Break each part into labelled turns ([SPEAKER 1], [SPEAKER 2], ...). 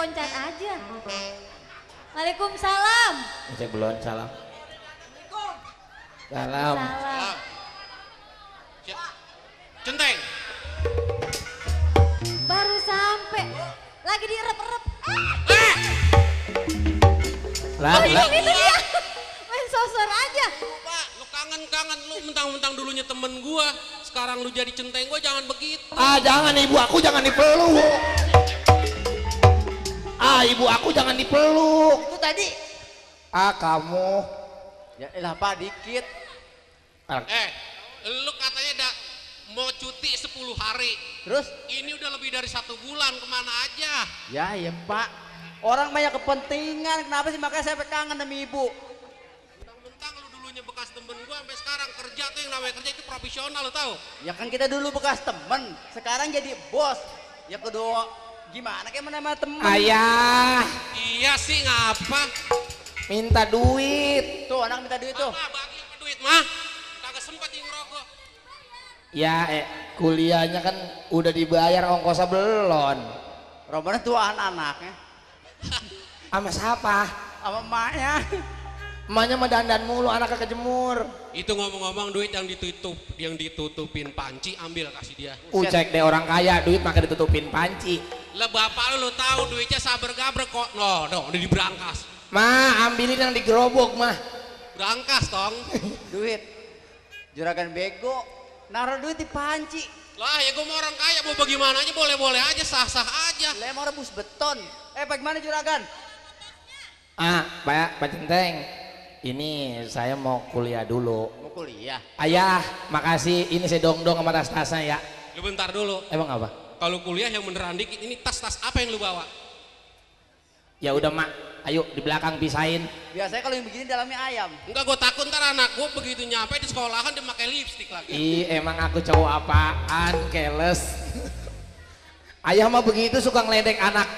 [SPEAKER 1] loncat aja. Waalaikumsalam.
[SPEAKER 2] Cek belum salam. Salam.
[SPEAKER 1] Salam.
[SPEAKER 3] Centeng.
[SPEAKER 1] Baru sampai. Lagi direp-rep.
[SPEAKER 2] Lah,
[SPEAKER 1] Oh
[SPEAKER 2] lah.
[SPEAKER 1] itu dia. Main sosor aja.
[SPEAKER 3] Pak, lu kangen-kangen lu mentang-mentang dulunya temen gua. Sekarang lu jadi centeng gua, jangan begitu.
[SPEAKER 2] Ah, jangan ibu aku jangan dipeluk. Ah, ibu aku jangan dipeluk.
[SPEAKER 4] Itu tadi.
[SPEAKER 2] Ah, kamu.
[SPEAKER 4] Ya elah Pak dikit.
[SPEAKER 3] Lu katanya mau cuti 10 hari.
[SPEAKER 4] Terus?
[SPEAKER 3] Ini udah lebih dari 1 bulan, kemana aja?
[SPEAKER 4] Ya Pak. Orang banyak kepentingan. Kenapa sih makanya saya kangen sama ibu?
[SPEAKER 3] Mentang-mentang lu dulunya bekas temen gua sampai sekarang kerja tuh yang namanya kerja itu profesional, lu tahu?
[SPEAKER 4] Ya kan kita dulu bekas temen. Sekarang jadi bos. Ya kedua gimana kayak mana temen?
[SPEAKER 2] Ayah,
[SPEAKER 3] Iya sih, ngapa?
[SPEAKER 2] minta duit.
[SPEAKER 4] Tuh anak minta duit tuh.
[SPEAKER 3] Apa bagi apa duit mah? Kagak sempat yang ngerokok.
[SPEAKER 2] Ya, kuliahnya kan udah dibayar ongkosnya belum.
[SPEAKER 4] Rombongan tuh anak-anaknya.
[SPEAKER 2] Sama siapa?
[SPEAKER 4] Sama emaknya.
[SPEAKER 2] Emaknya mah dandan mulu, anaknya kejemur.
[SPEAKER 3] Itu ngomong-ngomong duit yang ditutupin panci, ambil kasih dia.
[SPEAKER 2] Cek deh orang kaya duit maka ditutupin panci.
[SPEAKER 3] Lah bapak lu tahu duitnya sabar gabrek kok. No, udah diberangkas.
[SPEAKER 2] Mah, ambilin yang digerobok mah.
[SPEAKER 3] Berangkas tong.
[SPEAKER 4] Duit. Juragan bego. Naruh duit di panci.
[SPEAKER 3] Lah ya gua mau orang kaya, mau bagaimana aja boleh-boleh aja, sah-sah aja.
[SPEAKER 4] Lah mau rebus beton. Bagaimana juragan?
[SPEAKER 2] Ah, Pak Centeng. Ini saya mau kuliah dulu.
[SPEAKER 4] Mau kuliah.
[SPEAKER 2] Ayah, makasih. Ini saya dong-dong sama tas-tasnya ya.
[SPEAKER 3] Lu bentar dulu.
[SPEAKER 2] Emang apa?
[SPEAKER 3] Kalau kuliah yang beneran dikit, ini tas-tas apa yang lu bawa?
[SPEAKER 2] Ya udah mak, ayo di belakang pisahin.
[SPEAKER 4] Biasanya kalau yang begini dalamnya ayam.
[SPEAKER 3] Enggak, gua takut ntar anak gua begitu nyampe di sekolahan dia pakai lipstik lagi.
[SPEAKER 2] Emang aku cowok apaan, keles. Ayah mah begitu suka ngeledek anak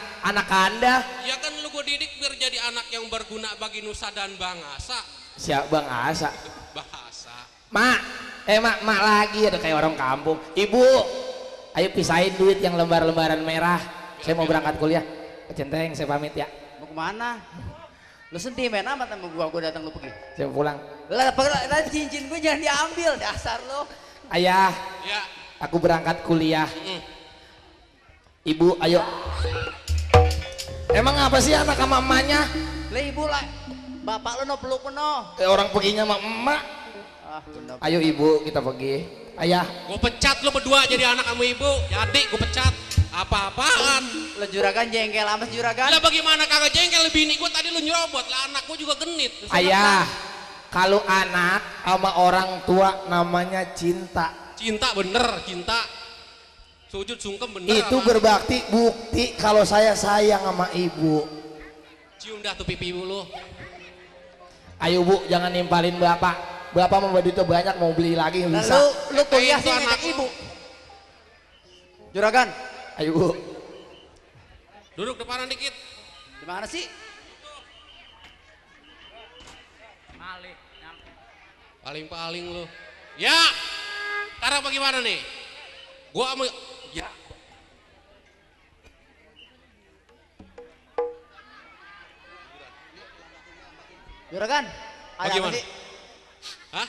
[SPEAKER 2] Anda.
[SPEAKER 3] Ya kan lu gua didik biar jadi anak yang berguna bagi nusa dan bangsa.
[SPEAKER 2] Siap Bang Asa.
[SPEAKER 3] Bahasa.
[SPEAKER 2] Mak, mak lagi ada kayak orang kampung. Ibu, ayo pisahin duit yang lembar-lembaran merah. Saya mau berangkat kuliah. Centeng, saya pamit ya.
[SPEAKER 4] Mau kemana? Lu sentimen amat sama gua datang lu pergi.
[SPEAKER 2] Saya mau pulang.
[SPEAKER 4] Lah cincin gua jangan diambil, dasar lu.
[SPEAKER 2] Ayah,
[SPEAKER 3] Ya.
[SPEAKER 2] aku berangkat kuliah. Ibu, ayo. Emang apa sih anak sama emaknya?
[SPEAKER 4] Lah ibu lah. Bapak lu no peluk no.
[SPEAKER 2] Orang perginya sama emak.
[SPEAKER 4] Ah, bener.
[SPEAKER 2] Ayo ibu, kita pergi. Ayah,
[SPEAKER 3] Gua pecat lu berdua jadi anak sama ibu. Jadi gua pecat. Apa-apaan?
[SPEAKER 4] Lah juragan jengkel amat juragan.
[SPEAKER 3] Lah bagaimana kagak jengkel bini gua tadi lu nyerobot. Lah anak gua juga genit.
[SPEAKER 2] ayah. Kalau anak sama orang tua namanya cinta.
[SPEAKER 3] Cinta bener, cinta. Sujud sungkem bener.
[SPEAKER 2] Itu
[SPEAKER 3] sama.
[SPEAKER 2] berbakti bukti kalau saya sayang sama ibu.
[SPEAKER 3] Cium dah tuh pipi lu.
[SPEAKER 2] Ayo bu, jangan nimpalin bapak. Bapak mau duitnya banyak, mau beli lagi nggak
[SPEAKER 4] Lah
[SPEAKER 2] bisa.
[SPEAKER 4] lu kuliah
[SPEAKER 3] Itu
[SPEAKER 4] sih
[SPEAKER 3] anak
[SPEAKER 4] ngajak
[SPEAKER 3] lu.
[SPEAKER 4] ibu. Juragan,
[SPEAKER 2] Ayo bu.
[SPEAKER 3] Duduk depanan dikit.
[SPEAKER 4] di mana sih?
[SPEAKER 3] Paling-paling lu. Ya. Sekarang bagaimana nih? Gua mau ya.
[SPEAKER 4] Juragan, ada apa
[SPEAKER 3] Bagaimana?
[SPEAKER 4] sih?
[SPEAKER 3] Hah?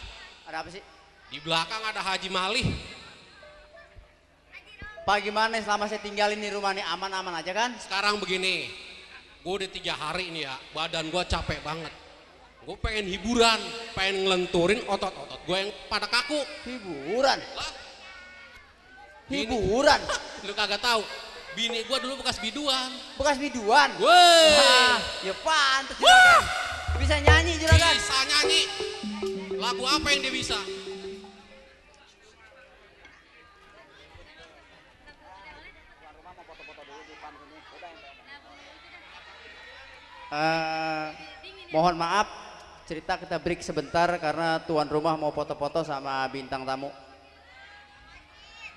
[SPEAKER 4] Ada apa sih?
[SPEAKER 3] Di belakang ada Haji Malih.
[SPEAKER 4] Pak gimana selama saya tinggalin di rumah nih aman-aman aja kan?
[SPEAKER 3] Sekarang begini. Gua udah 3 hari nih ya. Badan gua capek banget. Gue pengen hiburan, pengen ngelenturin otot-otot gue yang pada kaku.
[SPEAKER 4] Hiburan.
[SPEAKER 3] Lah,
[SPEAKER 4] Hiburan.
[SPEAKER 3] lu kagak tahu. Bini gue dulu bekas biduan.
[SPEAKER 4] Bekas biduan.
[SPEAKER 3] Woi,
[SPEAKER 4] Ah, ya pantes juragan. Bisa nyanyi juragan.
[SPEAKER 3] bisa nyanyi. Lagu apa yang dia bisa?
[SPEAKER 4] Mohon maaf, cerita kita break sebentar karena tuan rumah mau foto-foto sama bintang tamu.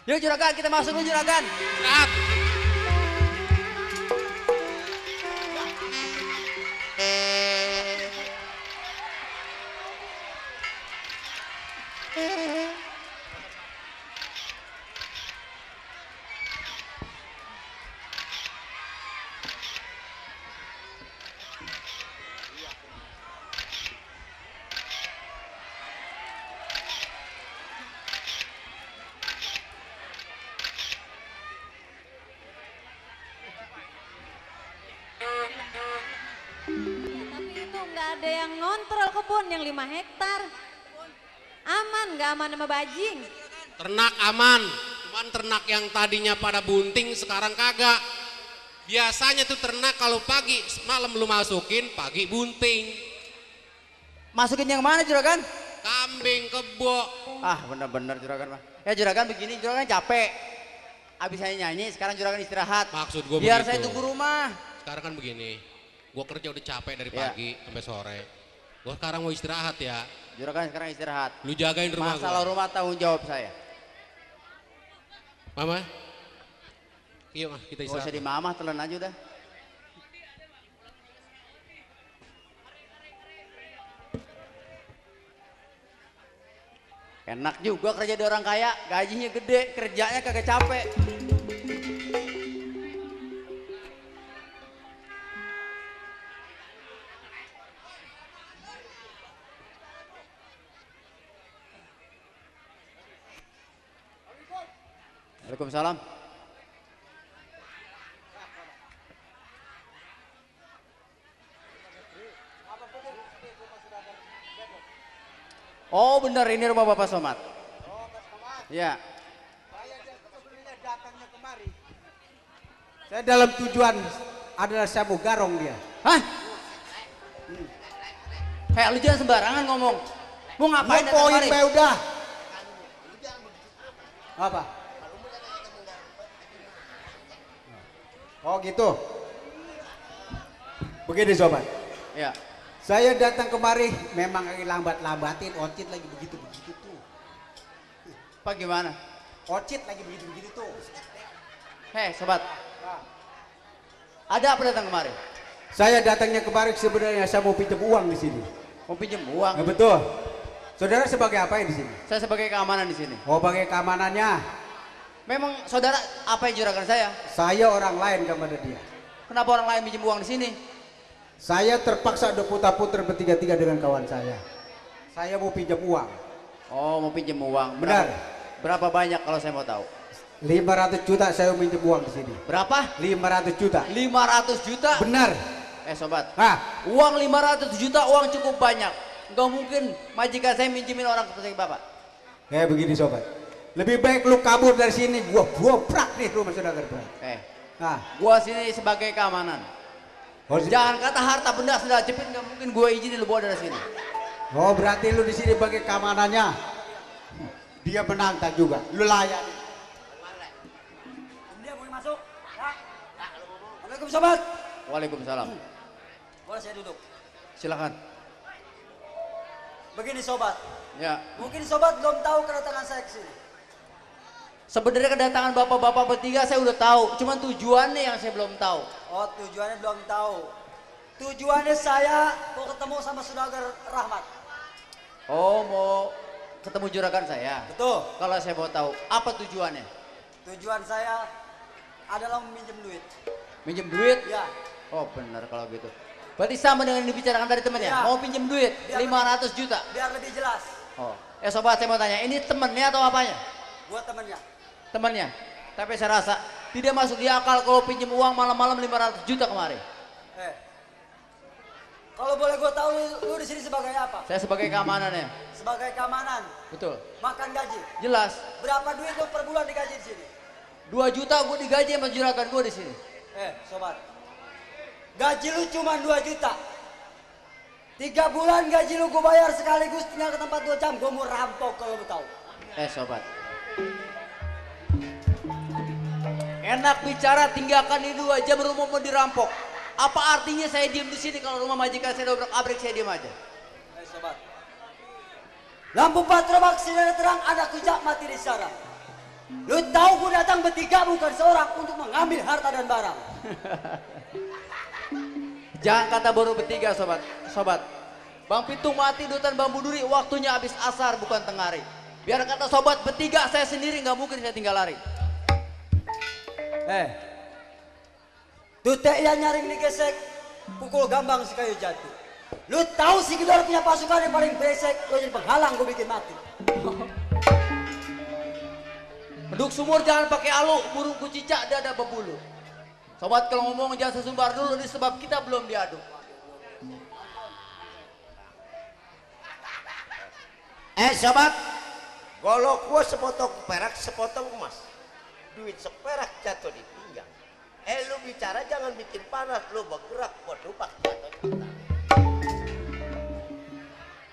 [SPEAKER 4] Yuk juragan, kita masuk dulu juragan.
[SPEAKER 3] Rat.
[SPEAKER 1] ada yang ngontrol kebun yang 5 hektar. Aman, nggak aman sama bajing.
[SPEAKER 3] Ternak aman, cuman ternak yang tadinya pada bunting sekarang kagak. Biasanya tuh ternak kalau pagi malam lu masukin, pagi bunting.
[SPEAKER 4] Masukin yang mana juragan?
[SPEAKER 3] Kambing, kebo.
[SPEAKER 4] Ah bener-bener juragan mah. Ya juragan begini, juragan capek. Abis saya nyanyi, sekarang juragan istirahat.
[SPEAKER 3] Maksud gue
[SPEAKER 4] biar
[SPEAKER 3] begitu.
[SPEAKER 4] saya tunggu rumah.
[SPEAKER 3] Sekarang kan begini, gue kerja udah capek dari
[SPEAKER 4] Ya.
[SPEAKER 3] pagi sampai sore. Gue sekarang mau istirahat ya.
[SPEAKER 4] Juragan sekarang istirahat.
[SPEAKER 3] Lu jagain rumah
[SPEAKER 4] Masalah
[SPEAKER 3] gua.
[SPEAKER 4] rumah tanggung jawab saya.
[SPEAKER 3] Mama, iya mah kita
[SPEAKER 4] Gak usah
[SPEAKER 3] istirahat.
[SPEAKER 4] di mamah, telan aja udah. Enak juga kerja di orang kaya, gajinya gede, kerjanya kagak capek. Waalaikumsalam. Oh benar, ini rumah Bapak Somad. Ya.
[SPEAKER 5] Saya dalam tujuan adalah saya mau garong dia.
[SPEAKER 4] Hah? Kayak lu jangan sembarangan ngomong. Mau ngapain datang
[SPEAKER 5] Poin
[SPEAKER 4] kemari?
[SPEAKER 5] Pak udah. Apa? Oh gitu. Begini sobat.
[SPEAKER 4] Ya.
[SPEAKER 5] Saya datang kemari memang lagi lambat-lambatin, Ocit lagi begitu-begitu tuh.
[SPEAKER 4] Apa gimana?
[SPEAKER 5] Ocit lagi begitu-begitu tuh.
[SPEAKER 4] Hei sobat. Ada apa datang kemari?
[SPEAKER 5] Saya datangnya kemari sebenarnya saya mau pinjam uang di sini.
[SPEAKER 4] Mau pinjam uang?
[SPEAKER 5] Nah, betul. Saudara sebagai apa di sini?
[SPEAKER 4] Saya sebagai keamanan di sini.
[SPEAKER 5] Oh, bagai keamanannya.
[SPEAKER 4] Memang saudara apa yang juragan saya?
[SPEAKER 5] Saya orang lain kepada dia.
[SPEAKER 4] Kenapa orang lain pinjam uang di sini?
[SPEAKER 5] Saya terpaksa ada putar-putar bertiga-tiga dengan kawan saya. Saya mau pinjam uang.
[SPEAKER 4] Oh mau pinjam uang.
[SPEAKER 5] Benar.
[SPEAKER 4] Berapa banyak kalau saya mau tahu?
[SPEAKER 5] 500 juta saya mau pinjam uang di sini.
[SPEAKER 4] Berapa?
[SPEAKER 5] 500 juta.
[SPEAKER 4] 500 juta?
[SPEAKER 5] Benar.
[SPEAKER 4] Sobat.
[SPEAKER 5] Nah,
[SPEAKER 4] Uang 500 juta uang cukup banyak. Nggak mungkin majikan saya minjemin orang seperti Bapak.
[SPEAKER 5] kayak begini sobat. Lebih baik lu kabur dari sini. Gua prak nih rumah saudara. Nah,
[SPEAKER 4] Gua sini sebagai keamanan. Jangan kata harta benda sudah jepit, nggak mungkin gua izinin lu bawa dari sini.
[SPEAKER 5] oh berarti lu di sini sebagai keamanannya. Dia menantang juga. Lu layak.
[SPEAKER 6] Dia mau masuk. Ya. Assalamualaikum sobat.
[SPEAKER 4] Waalaikumsalam.
[SPEAKER 6] Boleh saya duduk?
[SPEAKER 4] Silakan.
[SPEAKER 6] Begini sobat.
[SPEAKER 4] Ya.
[SPEAKER 6] Mungkin sobat belum tahu kedatangan saya ke sini.
[SPEAKER 4] Sebenarnya kedatangan bapak-bapak bertiga saya udah tahu, cuman tujuannya yang saya belum tahu.
[SPEAKER 6] Oh tujuannya belum tahu. Tujuannya saya mau ketemu sama Saudagar Rahmat.
[SPEAKER 4] Oh mau ketemu juragan saya.
[SPEAKER 6] Betul.
[SPEAKER 4] Kalau saya mau tahu, apa tujuannya?
[SPEAKER 6] Tujuan saya adalah meminjam duit.
[SPEAKER 4] Minjem duit?
[SPEAKER 6] Ya.
[SPEAKER 4] Oh benar kalau gitu. Berarti sama dengan yang dibicarakan tadi temannya.
[SPEAKER 6] Ya.
[SPEAKER 4] Mau pinjem duit
[SPEAKER 6] Biar
[SPEAKER 4] 500 juta.
[SPEAKER 6] Biar lebih jelas.
[SPEAKER 4] Oh. Sobat saya mau tanya, ini temennya atau apanya?
[SPEAKER 6] Buat temennya.
[SPEAKER 4] Temannya. Tapi saya rasa tidak masuk di akal kalau pinjem uang malam-malam 500 juta kemarin.
[SPEAKER 6] Kalau boleh gue tahu lu di sini sebagai apa?
[SPEAKER 4] Saya sebagai keamanannya.
[SPEAKER 6] Sebagai keamanan.
[SPEAKER 4] Betul.
[SPEAKER 6] Makan gaji.
[SPEAKER 4] Jelas.
[SPEAKER 6] Berapa duit lu per bulan digaji di sini?
[SPEAKER 4] 2 juta gue digaji sama juragan gue di sini.
[SPEAKER 6] Sobat. Gaji lu cuma 2 juta. 3 bulan gaji lu gue bayar sekaligus tinggal ke tempat 2 jam. Gue mau rampok kalau lu tahu.
[SPEAKER 4] Sobat. Enak bicara, tinggalkan di 2 jam rumah mau dirampok. Apa artinya saya diem di sini kalau rumah majikan saya dobrak abrik saya diem aja?
[SPEAKER 6] Sobat. Lampu patrobak sinar terang, ada kujak mati di sana. Lu tahu gue datang bertiga bukan seorang untuk mengambil harta dan barang.
[SPEAKER 4] Jangan kata baru bertiga sobat. Sobat. Bang Pitung mati di hutan bambu duri, waktunya habis asar bukan tengah hari. Biar kata sobat bertiga, saya sendiri nggak mungkin saya tinggal lari.
[SPEAKER 6] Tutek yang nyaring digesek, pukul gambang si kayu jatuh. Lu tahu si Gedor punya pasukan yang paling beresek, lu jadi penghalang gue bikin mati.
[SPEAKER 4] Penduduk sumur jangan pakai alu, burung kucicak dada berbulu. Sobat kalau ngomong jangan sesumbar dulu, ini sebab kita belum diaduk.
[SPEAKER 7] Sobat, golok gua sepotong perak, sepotong emas. Duit seperak jatuh di pinggang. Lu bicara jangan bikin panas, lu bergerak buat lupak jatuh di tangan.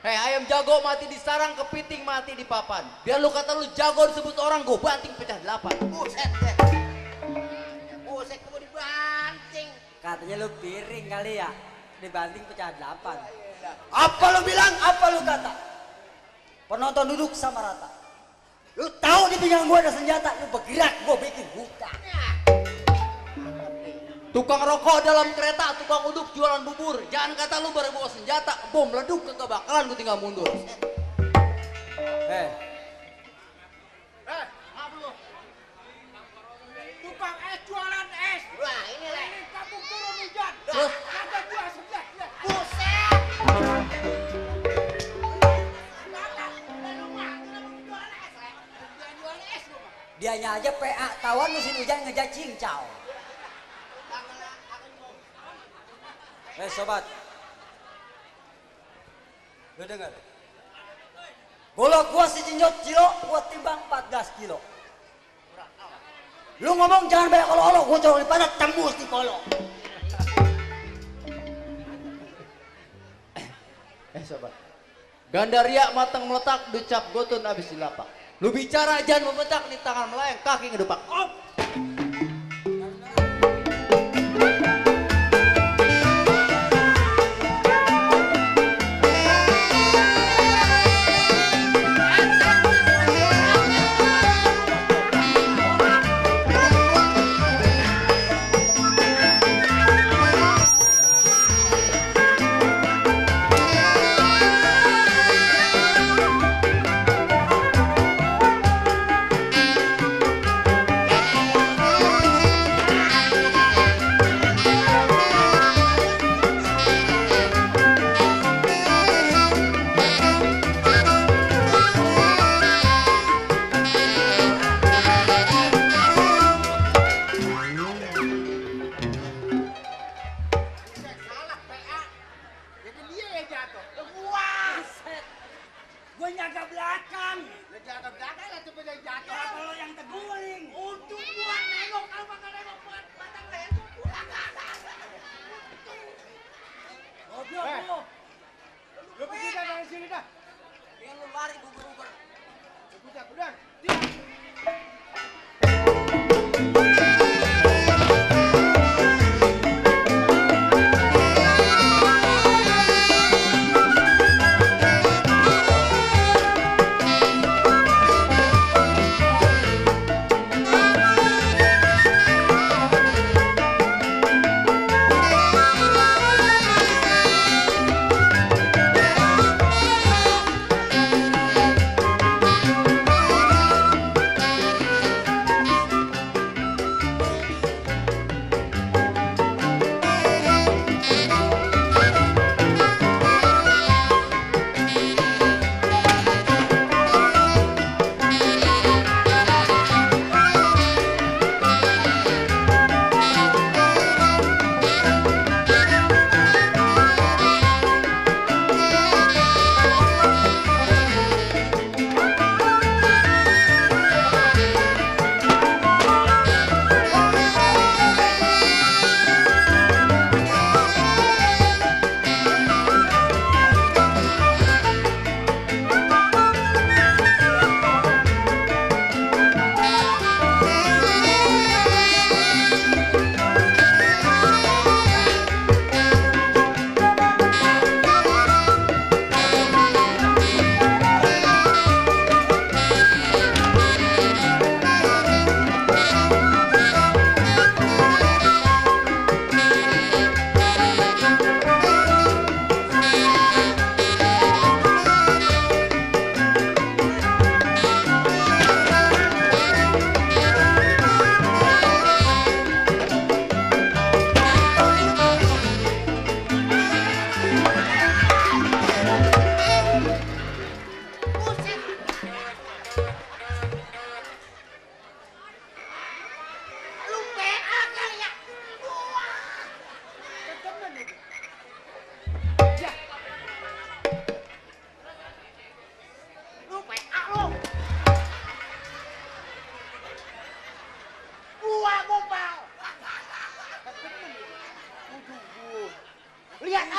[SPEAKER 4] Hei, ayam jago mati di sarang, kepiting mati di papan. Biar lu kata lu jago disebut orang, gue banting pecah 8.
[SPEAKER 7] Buset deh. Buset kamu dibanting.
[SPEAKER 6] Katanya lu piring kali ya, dibanting pecah 8.
[SPEAKER 7] Apa lu bilang?
[SPEAKER 6] Apa lu kata? Penonton duduk sama rata. Lu tahu di pinggang gua ada senjata, lu bergerak gua bikin buta.
[SPEAKER 4] Tukang rokok dalam kereta, tukang uduk jualan bubur. Jangan kata lu baru bawa senjata, bom leduk kagak bakalan gue tinggal mundur.
[SPEAKER 7] Maaf lu. Tukang es jualan es. Wah, ini leh. Kampung turun hujan.
[SPEAKER 4] Terus?
[SPEAKER 7] Kagak jual sebelah. Buset.
[SPEAKER 6] Dianya aja PA, tawan musim hujan ngejar cincau. Sobat, lu denger? Golok gua si Jinjot Cilo, gua timbang 14 kilo. Lu ngomong jangan banyak olo-olo, gua colok di pantat tembus di kolok.
[SPEAKER 4] Sobat, Gandaria matang meletak, decap gotun abis dilapak. Lu bicara jangan memecak di tangan melayang, kaki ngedepak.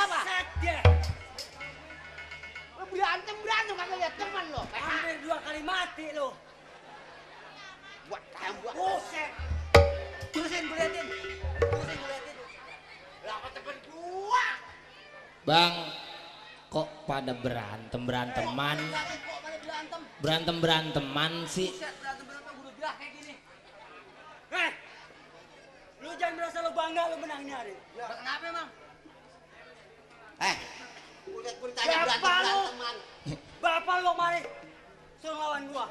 [SPEAKER 7] apa?
[SPEAKER 6] Dia.
[SPEAKER 7] Lo berantem kagak lihat teman lo.
[SPEAKER 6] Hampir 2 kali mati lo.
[SPEAKER 7] Buat tembak.
[SPEAKER 6] Buset. Terusin gue liatin.
[SPEAKER 7] Lah temen gua.
[SPEAKER 2] Bang, kok pada beranteman? Beranteman sih.
[SPEAKER 6] Berantem gua udah bilang kayak gini. Lu jangan merasa lu bangga lu menang ini hari.
[SPEAKER 7] Ya. Kenapa emang? Gue tanya
[SPEAKER 6] Bapak lu.
[SPEAKER 7] beranteman.
[SPEAKER 6] Bapak lu mari. Suruh lawan gua.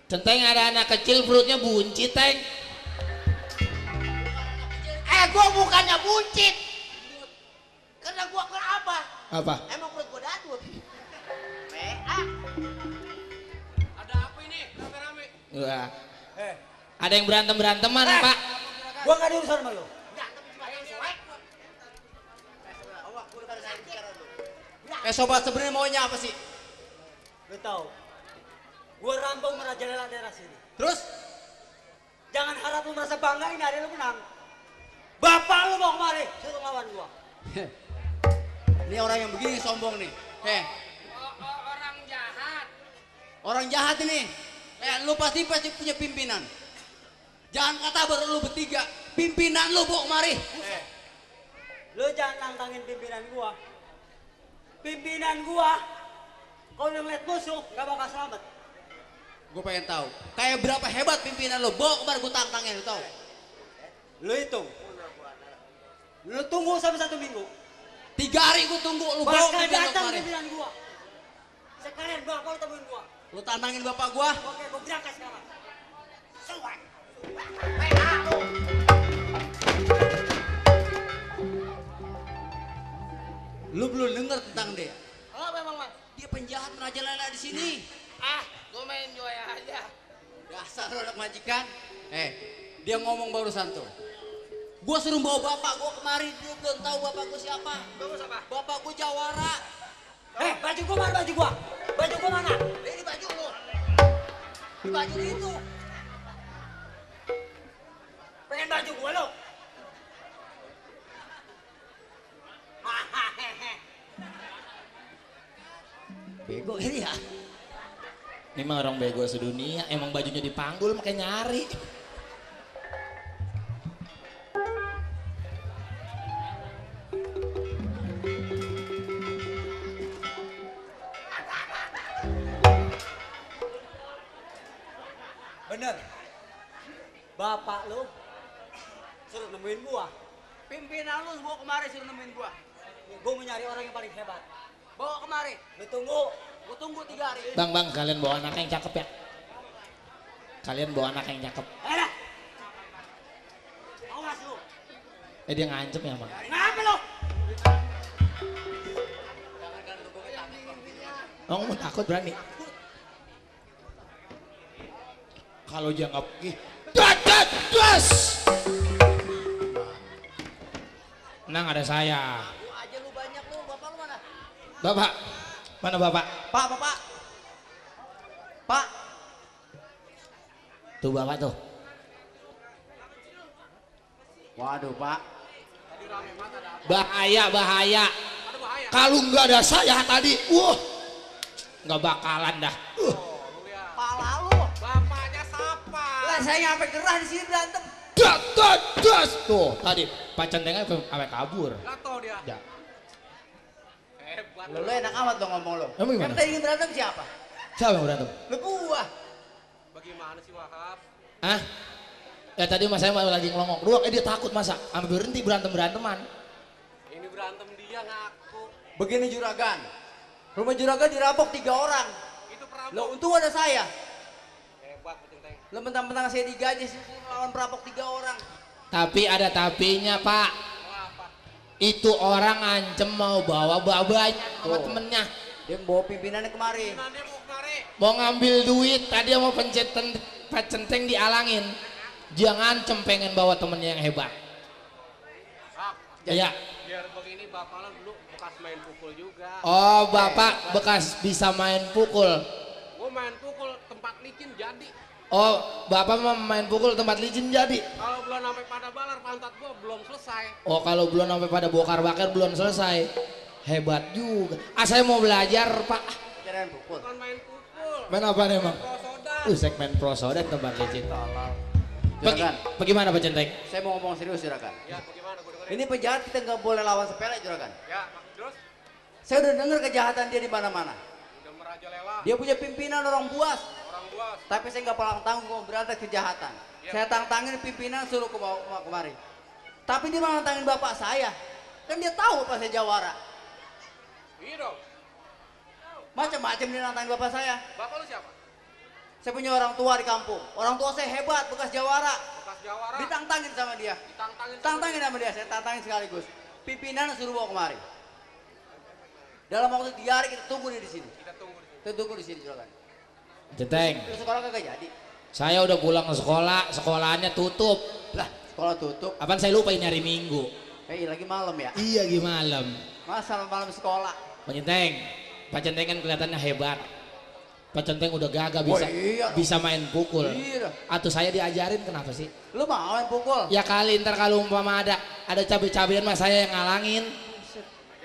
[SPEAKER 2] Centeng ada anak kecil perutnya buncit, Teng.
[SPEAKER 7] Gua bukannya buncit. Karena gua apa?
[SPEAKER 2] Apa?
[SPEAKER 7] Emang perut gua dadut.
[SPEAKER 3] Ada apa ini? Rame-rame.
[SPEAKER 2] Wah. Ada yang beranteman, Pak.
[SPEAKER 6] Gua gak ada urusan sama lu.
[SPEAKER 4] Sobat sebenarnya maunya apa sih?
[SPEAKER 6] Lu tahu. Gua rampung merajalela daerah sini.
[SPEAKER 4] Terus?
[SPEAKER 6] Jangan harap lu merasa bangga ini hari lu menang. Bapak lu mau kemari, suruh lawan gua.
[SPEAKER 4] Ini orang yang begini sombong nih.
[SPEAKER 3] Orang jahat.
[SPEAKER 4] Orang jahat ini. Lu pasti punya pimpinan. Jangan kata baru lu bertiga. Pimpinan lu bawa kemari.
[SPEAKER 6] Lu jangan nantangin pimpinan gua. Pimpinan gua, kalau udah ngeliat musuh, gak bakal selamat.
[SPEAKER 4] Gue pengen tahu. Kayak berapa hebat pimpinan lu. Bawa kemari gue tantangin, lu tahu.
[SPEAKER 6] Lu hitung. Lu tunggu sampai 1 minggu.
[SPEAKER 4] 3 hari gue tunggu. Lu bawa
[SPEAKER 6] Bakal
[SPEAKER 4] pimpinan lu
[SPEAKER 6] datang
[SPEAKER 4] kemari.
[SPEAKER 6] pimpinan gua. Sekalian bapak lu temuin gua.
[SPEAKER 4] Lu tantangin bapak gua.
[SPEAKER 6] Oke, gua berangkat sekarang. Suai.
[SPEAKER 4] Lu belum denger tentang dia.
[SPEAKER 7] Apa emang, Mas?
[SPEAKER 4] Dia penjahat merajalela di sini.
[SPEAKER 7] Gua main joya aja.
[SPEAKER 4] Dasar lu anak majikan. Dia ngomong barusan tuh. Gua suruh bawa bapak gua kemari, dia belum tahu bapak gua siapa.
[SPEAKER 7] Bapak siapa?
[SPEAKER 4] Bapak gua Jawara.
[SPEAKER 6] Baju gua mana baju gua? Baju gua mana?
[SPEAKER 7] Ini baju lu.
[SPEAKER 6] Di baju itu. Pengen baju gua lo?
[SPEAKER 4] Bego ini ya.
[SPEAKER 2] Ini mah orang bego sedunia, emang bajunya dipanggul makanya nyari.
[SPEAKER 6] Bener. Bapak lu suruh nemuin gua.
[SPEAKER 4] Pimpinan lu bawa kemari suruh nemuin gua.
[SPEAKER 6] Gua mau nyari orang yang paling hebat.
[SPEAKER 4] Bawa kemari.
[SPEAKER 6] Lu tunggu.
[SPEAKER 4] Gua tunggu 3 hari.
[SPEAKER 2] Bang, kalian bawa anak yang cakep ya. Kalian bawa anak yang cakep.
[SPEAKER 6] Ayolah. Awas lu.
[SPEAKER 2] Dia ngancem ya, Bang.
[SPEAKER 6] Ngapa lu?
[SPEAKER 2] Oh, kamu takut berani? Kalau jangan das. Tenang, ada saya.
[SPEAKER 7] Lu aja lu banyak lu. Bapak lu mana?
[SPEAKER 2] Bapak, mana Bapak?
[SPEAKER 4] Pak. Pak.
[SPEAKER 2] Tuh Bapak tuh.
[SPEAKER 4] Waduh, Pak.
[SPEAKER 2] Bahaya. Kalau nggak ada saya tadi, nggak bakalan dah.
[SPEAKER 4] Pala lu.
[SPEAKER 3] Bapaknya siapa?
[SPEAKER 4] Lah saya nyampe gerah di sini berantem.
[SPEAKER 2] Das. Tuh, tadi Pak Centengnya sampai kabur.
[SPEAKER 3] Gato dia.
[SPEAKER 2] Ya.
[SPEAKER 3] Hebat.
[SPEAKER 4] Lu enak amat dong ngomong lu.
[SPEAKER 2] Emang gimana?
[SPEAKER 4] Yang tadi ingin berantem siapa?
[SPEAKER 2] Siapa yang berantem?
[SPEAKER 4] Lu gua.
[SPEAKER 3] Bagaimana sih Wahab?
[SPEAKER 2] Hah? Ya tadi mas saya lagi ngelongok. Dia takut masa, sampai berhenti beranteman.
[SPEAKER 3] Ini berantem dia ngaku.
[SPEAKER 4] Begini juragan. Rumah juragan dirampok 3 orang.
[SPEAKER 3] Itu perampok.
[SPEAKER 4] Lo untung ada saya.
[SPEAKER 3] Hebat Centeng.
[SPEAKER 4] Lo mentang-mentang saya digaji sih lawan perampok 3 orang.
[SPEAKER 2] Tapi ada tapinya Pak. Itu orang ngancem mau bawa babanya sama temennya.
[SPEAKER 4] Dia bawa pimpinannya kemari.
[SPEAKER 3] Nanti mau kemari.
[SPEAKER 2] Mau ngambil duit, tadi mau pencet Pak Centeng dialangin. Jangan pengen bawa temennya yang hebat. Ya.
[SPEAKER 3] Biar begini bapak lo dulu bekas main pukul juga.
[SPEAKER 2] Oh, Bapak bekas bisa main pukul.
[SPEAKER 3] Gue main pukul tempat licin jadi.
[SPEAKER 2] Oh, bapak mau main pukul tempat licin jadi?
[SPEAKER 3] Kalau belum sampai pada balar pantat gua belum selesai.
[SPEAKER 2] Oh, kalau belum sampai pada bokar bakar belum selesai. Hebat juga. Ah, saya mau belajar, Pak.
[SPEAKER 4] Jangan pukul.
[SPEAKER 3] Bukan main pukul.
[SPEAKER 2] Main apa nih, Bang?
[SPEAKER 3] Prosodan.
[SPEAKER 2] Segmen prosodan tempat licin.
[SPEAKER 4] Juragan,
[SPEAKER 2] Bagaimana Pak Centeng?
[SPEAKER 4] saya mau ngomong serius Juragan.
[SPEAKER 3] Ya, bagaimana gua dengerin?
[SPEAKER 4] Ini penjahat kita nggak boleh lawan sepele Juragan.
[SPEAKER 3] Ya, terus
[SPEAKER 4] Saya udah dengar kejahatan dia di mana-mana.
[SPEAKER 3] udah merajalela.
[SPEAKER 4] Dia punya pimpinan orang buas.
[SPEAKER 3] Orang buas.
[SPEAKER 4] Tapi saya nggak pernah tanggung mau berantas kejahatan. Saya tantangin pimpinan suruh kemari. Tapi dia malah nantangin bapak saya. Kan dia tahu bapak saya jawara.
[SPEAKER 3] Iya dong.
[SPEAKER 4] Macam-macam dia nantangin bapak saya.
[SPEAKER 3] Bapak lu siapa?
[SPEAKER 4] Saya punya orang tua di kampung. Orang tua saya hebat, bekas jawara.
[SPEAKER 3] Bekas Jawara.
[SPEAKER 4] Ditantangin sama dia. Tantangin sama dia, saya tantangin sekaligus. Pimpinan suruh bawa kemari. Dalam waktu 3 hari kita tunggu dia di sini.
[SPEAKER 3] Kita tunggu di sini.
[SPEAKER 4] Kita tunggu di sini, Juragan.
[SPEAKER 2] Centeng,
[SPEAKER 4] Terus sekolah kagak jadi.
[SPEAKER 2] saya udah pulang ke sekolah, sekolahannya tutup.
[SPEAKER 4] Lah, sekolah tutup.
[SPEAKER 2] Apaan saya lupa ini hari Minggu.
[SPEAKER 4] Lagi malam ya.
[SPEAKER 2] Iya, gimana malam.
[SPEAKER 4] Masa malam sekolah.
[SPEAKER 2] Pak Centeng, Pak Centeng kan kelihatannya hebat. Pak Centeng udah gagah bisa
[SPEAKER 4] iya dong.
[SPEAKER 2] bisa main pukul.
[SPEAKER 4] Iya.
[SPEAKER 2] Atau saya diajarin kenapa sih?
[SPEAKER 4] Lu mau main pukul?
[SPEAKER 2] Ya kali ntar kalau umpama ada cabai-cabean mah saya yang ngalangin.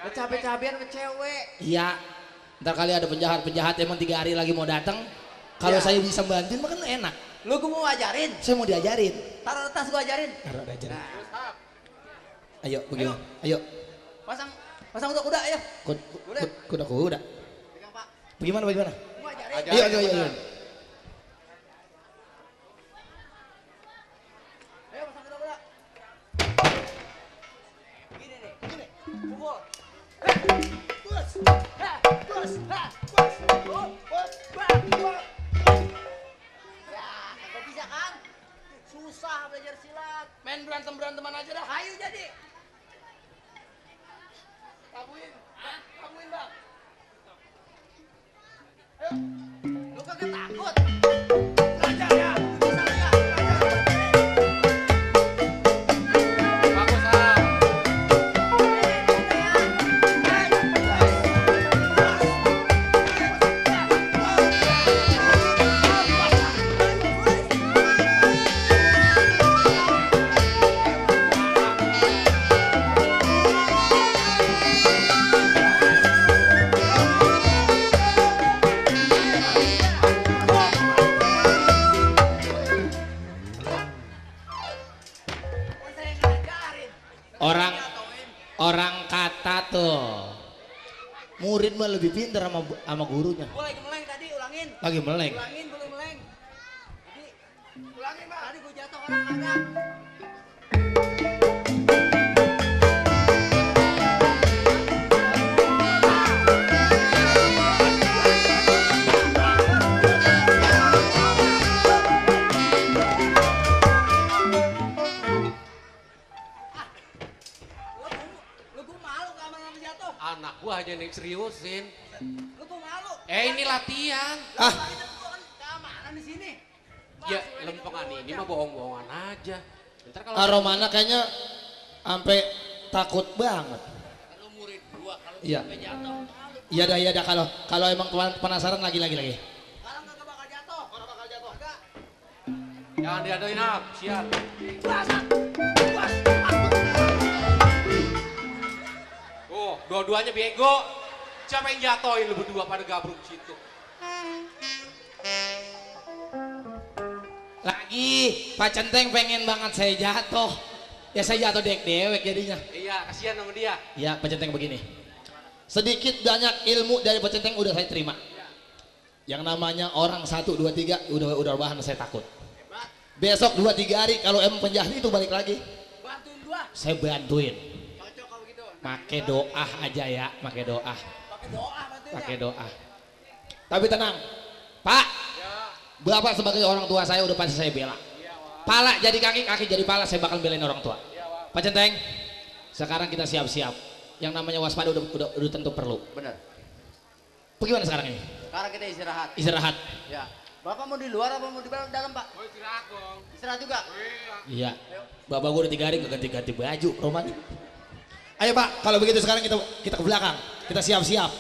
[SPEAKER 4] Cabe-cabean sama cewek.
[SPEAKER 2] Iya. Ntar kali ada penjahat emang 3 hari lagi mau datang. Kalau
[SPEAKER 4] Ya.
[SPEAKER 2] saya bisa bantuin mah kan enak.
[SPEAKER 4] Lu gua mau ajarin.
[SPEAKER 2] Saya mau diajarin.
[SPEAKER 4] Taruh tas gua ajarin.
[SPEAKER 2] Taruh ajarin.
[SPEAKER 4] Nah,
[SPEAKER 2] Ayo, bagaimana? Ayo.
[SPEAKER 4] pasang kuda, ayo.
[SPEAKER 2] Kuda.
[SPEAKER 4] Pegang, Pak.
[SPEAKER 2] Bagaimana?
[SPEAKER 4] Gua ajarin.
[SPEAKER 2] Ayo.
[SPEAKER 4] Ayo pasang kuda. Gini nih. Pukul. Ya, kagak bisa kan? Susah belajar silat.
[SPEAKER 2] Main berantem-beranteman aja dah.
[SPEAKER 4] Ayo jadi. Kabuin, Bang. Ayo. Lu kagak takut? Belajar ya. Bisa enggak?
[SPEAKER 3] Bagus lah.
[SPEAKER 2] Orang kata tuh murid mah lebih pintar sama gurunya.
[SPEAKER 4] Gua lagi meleng tadi, ulangin.
[SPEAKER 2] Lagi meleng.
[SPEAKER 4] Ulangin, boleh meleng. Jadi, ulangin, Bang. Tadi gua jatuh orang kagak. Lu gua malu sama yang jatuh.
[SPEAKER 3] Anak gua aja nih seriusin.
[SPEAKER 4] Lu gua malu.
[SPEAKER 3] Ini latihan.
[SPEAKER 2] Ah,
[SPEAKER 4] Gua kan keamanan di sini.
[SPEAKER 3] Ya lempengan ini mah bohong-bohongan aja. Ntar kalau
[SPEAKER 2] Aromana kayaknya sampai takut banget.
[SPEAKER 4] Lu murid gua kalau
[SPEAKER 2] Iya.
[SPEAKER 4] sampai jatuh.
[SPEAKER 2] Iya dah kalau emang penasaran lagi.
[SPEAKER 4] Sekarang kagak bakal jatuh. Kagak.
[SPEAKER 3] jangan diadoin up, siap. Oh, dua-duanya bego. Siapa yang jatoin lu berdua pada gabruk situ?
[SPEAKER 2] Lagi Pak Centeng pengen banget saya jatuh. Ya saya jatuh dewek jadinya.
[SPEAKER 3] Iya, kasihan sama dia.
[SPEAKER 2] Ya Pak Centeng begini. Sedikit banyak ilmu dari Pak Centeng udah saya terima. Yang namanya orang 1, 2, 3 udah bahan saya takut. Besok 2, 3 hari kalau emang penjahat itu balik lagi.
[SPEAKER 4] Bantuin gua.
[SPEAKER 2] Saya bantuin.
[SPEAKER 4] Cocok kalau gitu.
[SPEAKER 2] Pakai doa aja ya, pakai doa.
[SPEAKER 4] Pakai doa bantuin.
[SPEAKER 2] Pakai doa. Tapi tenang. Pak. Bapak sebagai orang tua saya udah pasti saya bela. Pala jadi kaki, kaki jadi pala, saya bakal belain orang tua. Pak Centeng, sekarang kita siap-siap. Yang namanya waspada udah tentu perlu.
[SPEAKER 4] Bener.
[SPEAKER 2] Bagaimana sekarang ini?
[SPEAKER 4] Sekarang kita istirahat.
[SPEAKER 2] Istirahat.
[SPEAKER 4] Ya. Bapak mau di luar apa mau di dalam, Pak?
[SPEAKER 3] Oh, istirahat dong.
[SPEAKER 4] Istirahat juga.
[SPEAKER 2] Iya. Bapak gue udah 3 hari gak ganti-ganti baju, Roman. Ayo Pak, kalau begitu sekarang kita ke belakang. Kita siap-siap.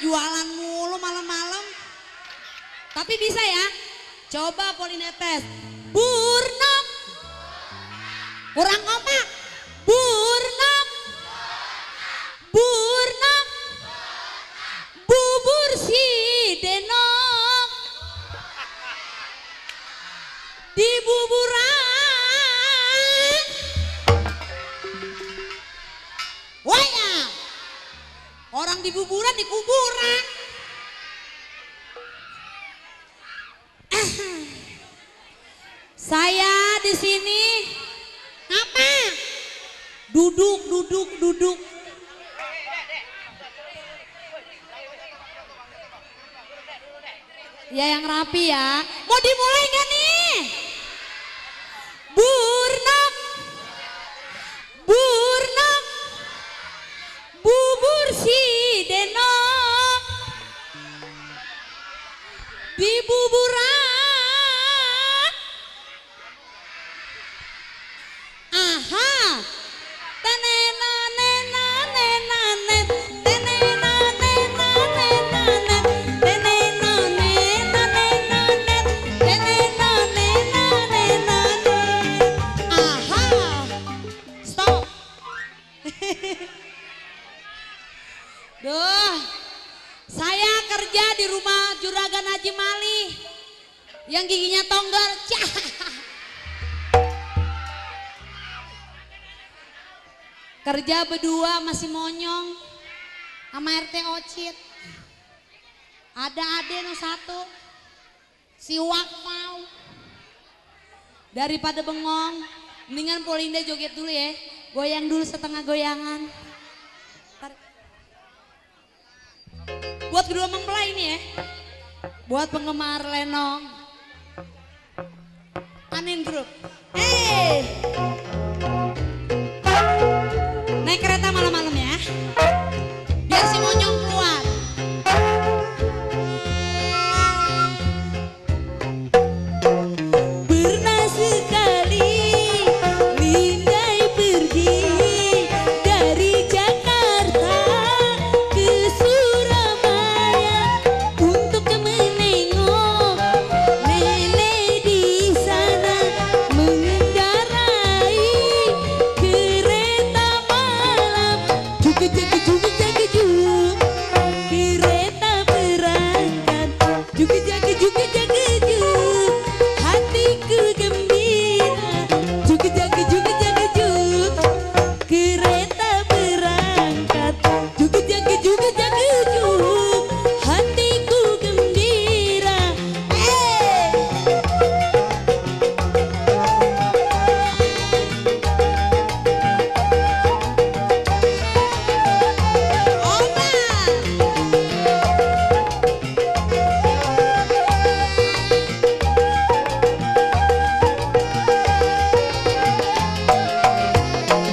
[SPEAKER 8] jualan mulu malam-malam. Tapi bisa ya. Coba Polinetes. Burnok. Kurang kompak. Burnok. Burnok. Bubur si denok. Di buburan. Waya. Orang di buburan di kuburan. Saya di sini apa? Duduk. Ya yang rapi ya. Mau dimulai gak nih? Burnok. Burnok. Bubur si denok. Di buburan. Aha. Tenena nena nena net. Tenena nena nena net. Tenena nena nena net. Tenena nena nena net. Aha. Stop. Duh. Saya kerja di rumah Juragan Haji Mali. Yang giginya tonggar. Cah. Kerja berdua masih monyong sama RT Ocit. Ada ade no satu, si Wakmau. Daripada bengong, mendingan Polinda joget dulu ya. Goyang dulu setengah goyangan. Buat kedua mempelai ini ya. Buat penggemar lenong. Anin grup. Naik kereta malam-malam ya. Biar si monyong keluar. Pernah sekali Lindai pergi dari Jakarta ke Surabaya untuk menengok nenek di sana mengendarai kereta malam. Kereta berangkat juk hatiku gembira juk kereta berangkat juk hatiku gembira.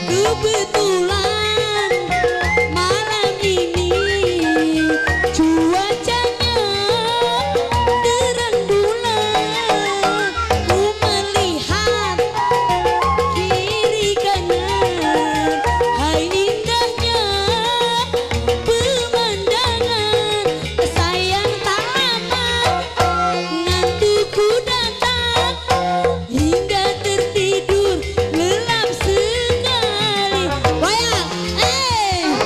[SPEAKER 8] Kebetulan malam ini cuacanya terang bulan. Ku melihat kiri kanan, hai indahnya pemandangan. Sayang tak lama ngantukku datang hingga tertidur lelap sekali. Wayang,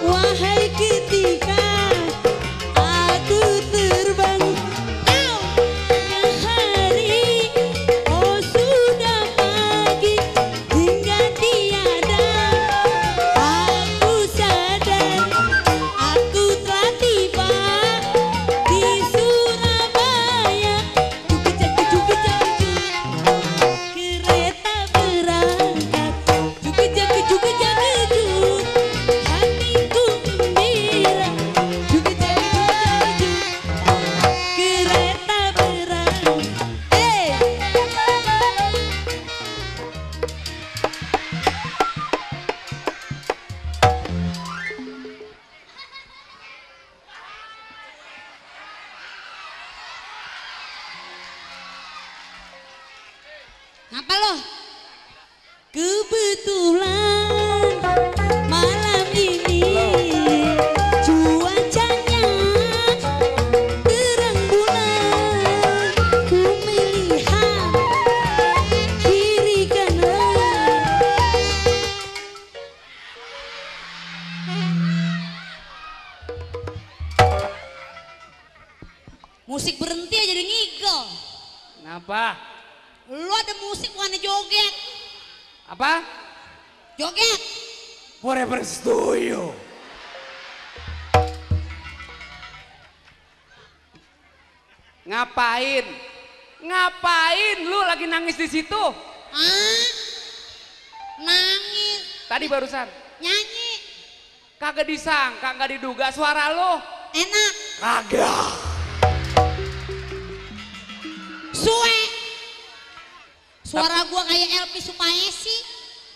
[SPEAKER 8] wahai ketika aku terbangun, hari, oh sudah pagi hingga tiada. Aku sadar aku telah tiba di Surabaya. Kereta berangkat juk hatiku gembira kereta berangkat. Ngapa lo? Kebetulan malam ini cuacanya
[SPEAKER 2] Apa?
[SPEAKER 8] Lu ada musik bukannya joget.
[SPEAKER 2] Apa?
[SPEAKER 8] Joget.
[SPEAKER 2] Forever setuju. Ngapain? Ngapain lu lagi nangis di situ?
[SPEAKER 8] Ah, nangis.
[SPEAKER 2] Tadi barusan.
[SPEAKER 8] Nyanyi.
[SPEAKER 2] Kagak disangka, kagak diduga suara lu.
[SPEAKER 8] Enak.
[SPEAKER 2] Kagak.
[SPEAKER 8] Suwe. Suara gua kayak Elvi Sukaesi.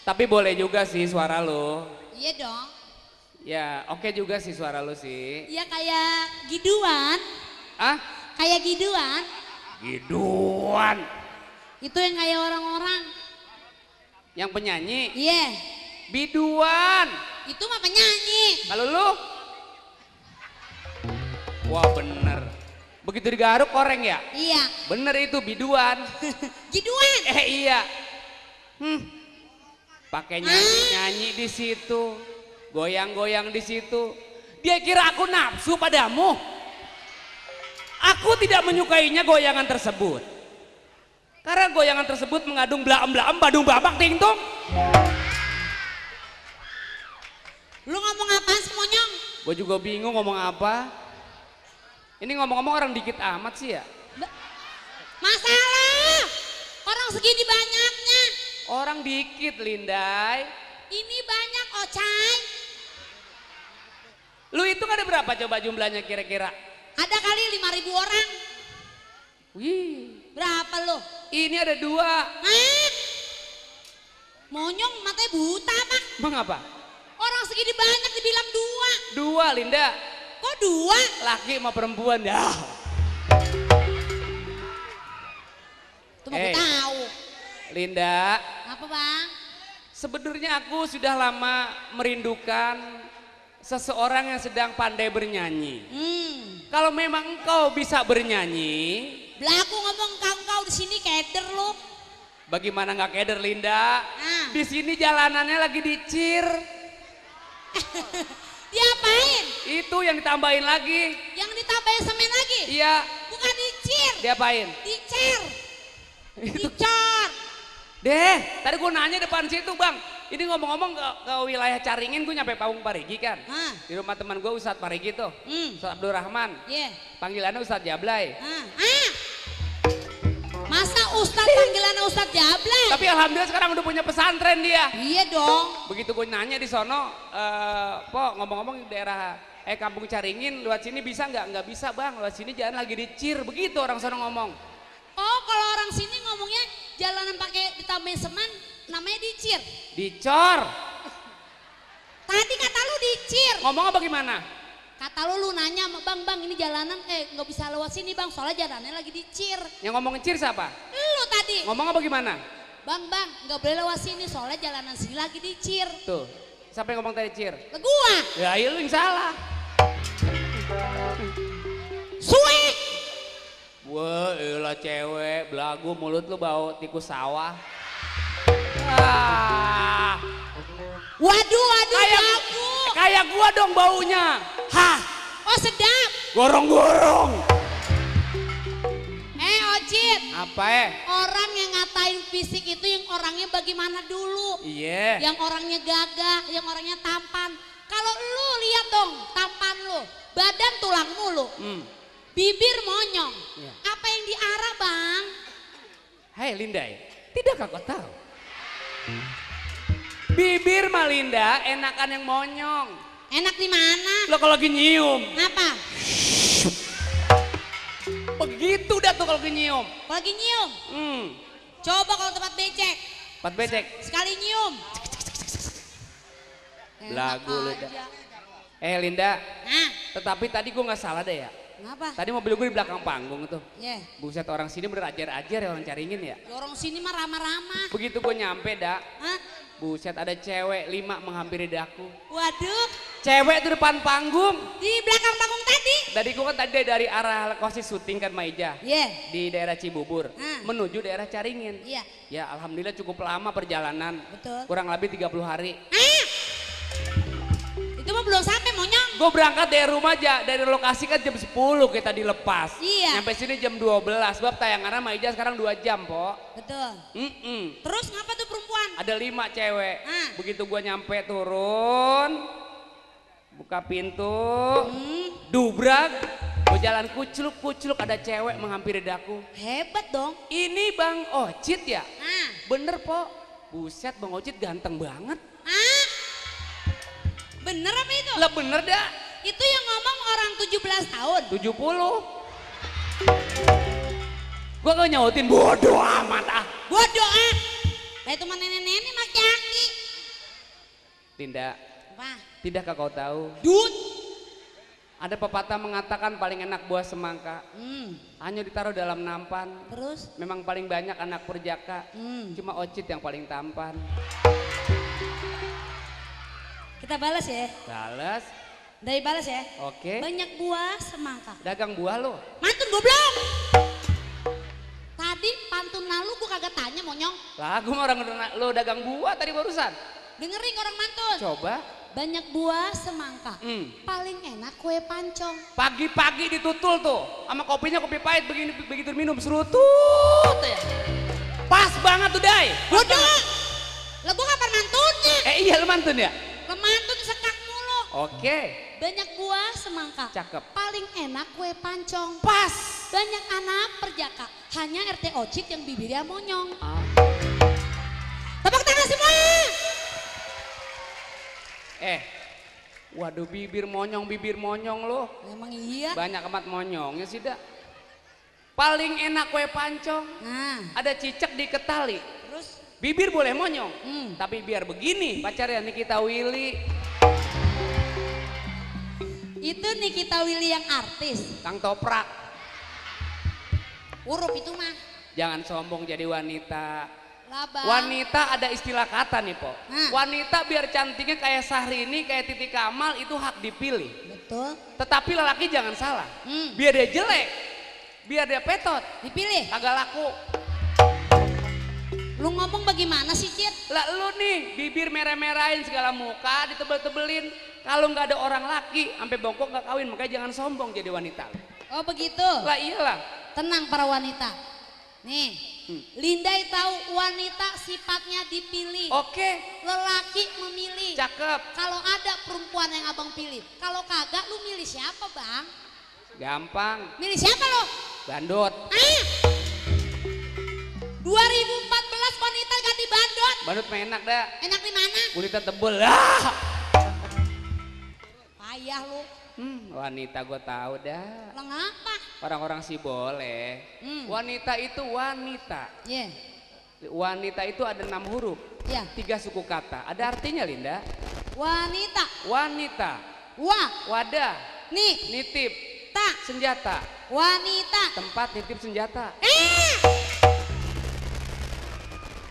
[SPEAKER 2] Tapi boleh juga sih suara lu.
[SPEAKER 8] Iya dong.
[SPEAKER 2] Ya oke juga sih suara lu sih.
[SPEAKER 8] Iya kayak Giduan.
[SPEAKER 2] Ah?
[SPEAKER 8] Kayak Giduan.
[SPEAKER 2] Giduan.
[SPEAKER 8] Itu yang kayak orang-orang.
[SPEAKER 2] Yang penyanyi?
[SPEAKER 8] Iya.
[SPEAKER 2] Biduan.
[SPEAKER 8] Itu mah penyanyi.
[SPEAKER 2] Kalau lu? Wah bener. Begitu digaruk koreng ya?
[SPEAKER 8] Iya.
[SPEAKER 2] Bener itu biduan.
[SPEAKER 8] Giduan.
[SPEAKER 2] Iya. Pakai nyanyi-nyanyi di situ. Goyang-goyang di situ. Dia kira aku nafsu padamu. Aku tidak menyukainya goyangan tersebut. Karena goyangan tersebut mengandung blaem-blaem badung babak tingtung.
[SPEAKER 8] Lu ngomong apaan sih Monyong?
[SPEAKER 2] Gue juga bingung ngomong apa. Ini ngomong-ngomong orang dikit amat sih ya.
[SPEAKER 8] Masalah. Orang segini banyaknya.
[SPEAKER 2] Orang dikit Lindai.
[SPEAKER 8] Ini banyak Ocai.
[SPEAKER 2] Lu itu ada berapa coba jumlahnya kira-kira?
[SPEAKER 8] Ada kali 5.000 orang.
[SPEAKER 2] Wih.
[SPEAKER 8] Berapa lo?
[SPEAKER 2] Ini ada 2.
[SPEAKER 8] Hah? Monyong matanya buta apa?
[SPEAKER 2] Emang apa?
[SPEAKER 8] Orang segini banyak dibilang 2.
[SPEAKER 2] 2 Linda.
[SPEAKER 8] Kok 2?
[SPEAKER 2] Laki sama perempuan dah.
[SPEAKER 8] Tuh mau tahu.
[SPEAKER 2] Linda.
[SPEAKER 8] Apa bang?
[SPEAKER 2] Sebenarnya aku sudah lama merindukan seseorang yang sedang pandai bernyanyi. Kalau memang engkau bisa bernyanyi.
[SPEAKER 8] Belaku ngomong kau di sini keder lu.
[SPEAKER 2] Bagaimana nggak keder Linda? Di sini jalanannya lagi dicir.
[SPEAKER 8] Diapain?
[SPEAKER 2] Itu yang ditambahin lagi.
[SPEAKER 8] Yang ditambahin semen lagi?
[SPEAKER 2] Iya.
[SPEAKER 8] Bukan dicir.
[SPEAKER 2] Diapain?
[SPEAKER 8] Dicer. Dicor.
[SPEAKER 2] Deh, tadi gue nanya depan situ bang. Ini ngomong-ngomong ke wilayah Caringin, gue nyampe Pawung Parigi kan. Di rumah teman gue Ustadz Parigi tuh. Ustadz Abdul Rahman.
[SPEAKER 8] Iya.
[SPEAKER 2] Panggilannya Ustadz Jablay.
[SPEAKER 8] Masa Ustadz panggilannya Ustadz Jablay?
[SPEAKER 2] Tapi alhamdulillah sekarang udah punya pesantren dia.
[SPEAKER 8] Iya dong.
[SPEAKER 2] Begitu gue nanya di sono, po ngomong-ngomong daerah kampung Caringin, lewat sini bisa nggak? Nggak bisa bang, lewat sini jalan lagi dicir. Begitu orang sono ngomong.
[SPEAKER 8] Oh kalau orang sini ngomongnya jalanan pakai ditambahin semen, namanya dicir.
[SPEAKER 2] Dicor.
[SPEAKER 8] Tadi kata lu dicir.
[SPEAKER 2] Ngomongnya bagaimana?
[SPEAKER 8] Kata lu nanya, bang ini jalanan nggak bisa lewat sini bang, soalnya jalanannya lagi dicir.
[SPEAKER 2] Yang ngomongin cir siapa?
[SPEAKER 8] Lu tadi.
[SPEAKER 2] Ngomongnya bagaimana?
[SPEAKER 8] Bang nggak boleh lewat sini, soalnya jalanan sini lagi dicir.
[SPEAKER 2] Tuh, siapa yang ngomong tadi cir?
[SPEAKER 8] Gua.
[SPEAKER 2] Ya iya lu yang salah.
[SPEAKER 8] Suwe.
[SPEAKER 2] Wah, elah cewek, belagu mulut lu bau tikus sawah.
[SPEAKER 8] Waduh, belagu.
[SPEAKER 2] Kayak gua dong baunya. Hah?
[SPEAKER 8] Oh sedap.
[SPEAKER 2] Gorong-gorong.
[SPEAKER 8] Ocit.
[SPEAKER 2] Apa
[SPEAKER 8] Orang yang ngatain fisik itu yang orangnya bagaimana dulu.
[SPEAKER 2] Iya.
[SPEAKER 8] Yang orangnya gagah, yang orangnya tampan. Kalau lu lihat dong tampan lu, badan tulang mulu. Bibir monyong, apa yang diarah bang?
[SPEAKER 2] Hai Lindai, tidakkah kau tahu? Bibir mah Linda enakan yang monyong.
[SPEAKER 8] Enak di mana?
[SPEAKER 2] Lo kalau lagi nyium.
[SPEAKER 8] Apa?
[SPEAKER 2] Begitu dah tuh kalau lagi nyium.
[SPEAKER 8] Kalau lagi nyium? Coba kalau tempat becek.
[SPEAKER 2] Tempat becek?
[SPEAKER 8] Sekali nyium.
[SPEAKER 2] Lagu lu dah. Linda, tetapi tadi gue nggak salah deh ya.
[SPEAKER 8] Kenapa?
[SPEAKER 2] Tadi mobil gue di belakang panggung tuh.
[SPEAKER 8] Iya.
[SPEAKER 2] Buset orang sini bener ajar-ajar ya orang Caringin ya.
[SPEAKER 8] Orang sini mah ramah-ramah.
[SPEAKER 2] Begitu gue nyampe dak. Buset ada cewek 5 menghampiri daku.
[SPEAKER 8] Waduh.
[SPEAKER 2] Cewek tuh depan panggung.
[SPEAKER 8] Di belakang panggung tadi?
[SPEAKER 2] Tadi gue kan tadi dari arah lokasi syuting kan Maija.
[SPEAKER 8] Iya.
[SPEAKER 2] Di daerah Cibubur. Menuju daerah Caringin.
[SPEAKER 8] Iya.
[SPEAKER 2] Ya alhamdulillah cukup lama perjalanan.
[SPEAKER 8] Betul.
[SPEAKER 2] Kurang lebih 30 hari.
[SPEAKER 8] Itu mah belum sampai monyong.
[SPEAKER 9] Gue berangkat dari rumah aja, dari lokasi kan jam 10 kita dilepas.
[SPEAKER 8] Iya.
[SPEAKER 9] Nyampe sini jam 12, sebab tayangannya sama Ija sekarang 2 jam, Po.
[SPEAKER 8] Betul. Terus ngapa tuh perempuan?
[SPEAKER 9] Ada 5 cewek.
[SPEAKER 8] Ah.
[SPEAKER 9] Begitu gue nyampe turun, buka pintu, dubrak, gue jalan kucluk ada cewek menghampiri daku.
[SPEAKER 8] Hebat dong.
[SPEAKER 9] Ini Bang Ocit ya?
[SPEAKER 8] Ah.
[SPEAKER 9] Bener, Po. Buset, Bang Ocit ganteng banget.
[SPEAKER 8] Ah. Bener apa itu?
[SPEAKER 9] Lah bener dah.
[SPEAKER 8] Itu yang ngomong orang 17 tahun.
[SPEAKER 9] 70. Gua gak nyautin, bodoh amat ah.
[SPEAKER 8] Bodoh ah. Nah itu mah nenek-nenek laki-laki.
[SPEAKER 9] Tidak.
[SPEAKER 8] Apa?
[SPEAKER 9] Tidakkah kau tahu?
[SPEAKER 8] Dut.
[SPEAKER 9] Ada pepatah mengatakan paling enak buah semangka. Hanya ditaruh dalam nampan.
[SPEAKER 8] Terus?
[SPEAKER 9] Memang paling banyak anak perjaka. Cuma Ocit yang paling tampan.
[SPEAKER 8] Kita balas ya.
[SPEAKER 9] Balas.
[SPEAKER 8] Dari balas ya.
[SPEAKER 9] Oke.
[SPEAKER 8] Banyak buah semangka.
[SPEAKER 9] Dagang buah lo.
[SPEAKER 8] Mantun goblok. Tadi pantun lalu gua kagak tanya monyong.
[SPEAKER 9] Lah gua orang lo dagang buah tadi barusan.
[SPEAKER 8] Dengerin orang mantun.
[SPEAKER 9] Coba.
[SPEAKER 8] Banyak buah semangka. Paling enak kue pancong.
[SPEAKER 9] Pagi-pagi ditutul tuh. Sama kopinya kopi pahit begini begitu minum serutut ya. Pas banget tuh Dai.
[SPEAKER 8] Bodoh. Lah gua kapan mantunnya?
[SPEAKER 9] Iya lu mantun ya?
[SPEAKER 8] Lemantun sekak mulu.
[SPEAKER 9] Oke.
[SPEAKER 8] Banyak buah semangka.
[SPEAKER 9] Cakep.
[SPEAKER 8] Paling enak kue pancong.
[SPEAKER 9] Pas.
[SPEAKER 8] Banyak anak perjaka. Hanya RT Ocit yang bibirnya monyong. Tepuk tangan semua.
[SPEAKER 9] Waduh bibir monyong lo.
[SPEAKER 8] Emang iya.
[SPEAKER 9] Banyak amat monyongnya sih dah. Paling enak kue pancong.
[SPEAKER 8] Nah.
[SPEAKER 9] Ada cicak di ketali.
[SPEAKER 8] Terus?
[SPEAKER 9] Bibir boleh monyong. Tapi biar begini pacarnya Nikita Willy.
[SPEAKER 8] Itu Nikita Willy yang artis.
[SPEAKER 9] Kang Toprak.
[SPEAKER 8] Huruf itu mah.
[SPEAKER 9] Jangan sombong jadi wanita.
[SPEAKER 8] Laba.
[SPEAKER 9] Wanita ada istilah kata nih Po.
[SPEAKER 8] Nah.
[SPEAKER 9] Wanita biar cantiknya kayak Syahrini, kayak Titi Kamal itu hak dipilih.
[SPEAKER 8] Betul.
[SPEAKER 9] Tetapi lelaki jangan salah. Biar dia jelek, biar dia petot,
[SPEAKER 8] dipilih.
[SPEAKER 9] Kagak laku.
[SPEAKER 8] Lu ngomong bagaimana sih Cit?
[SPEAKER 9] Lah lu nih bibir merah-merahin segala muka ditebel-tebelin. Kalau nggak ada orang laki sampai bongkok nggak kawin, makanya jangan sombong jadi wanita.
[SPEAKER 8] Oh begitu.
[SPEAKER 9] Lah iyalah.
[SPEAKER 8] Tenang para wanita. Nih, Lindai tahu wanita sifatnya dipilih.
[SPEAKER 9] Oke.
[SPEAKER 8] Lelaki memilih.
[SPEAKER 9] Cakep.
[SPEAKER 8] Kalau ada perempuan yang abang pilih, kalau kagak lu milih siapa bang?
[SPEAKER 9] Gampang.
[SPEAKER 8] Milih siapa lo?
[SPEAKER 9] Bandot.
[SPEAKER 8] 2014 wanita ganti bandot.
[SPEAKER 9] Bandot mah enak dah.
[SPEAKER 8] Enak di mana?
[SPEAKER 9] Kulitnya tebel. Ah.
[SPEAKER 8] Payah lu.
[SPEAKER 9] Wanita gue tahu dah.
[SPEAKER 8] Lah ngapa?
[SPEAKER 9] Orang-orang sih boleh. Wanita itu wanita.
[SPEAKER 8] Iya.
[SPEAKER 9] Wanita itu ada 6 huruf.
[SPEAKER 8] Iya.
[SPEAKER 9] 3 suku kata. Ada artinya Linda.
[SPEAKER 8] Wanita.
[SPEAKER 9] Wanita. Wadah. Nitip. Senjata.
[SPEAKER 8] Wanita.
[SPEAKER 9] Tempat nitip senjata.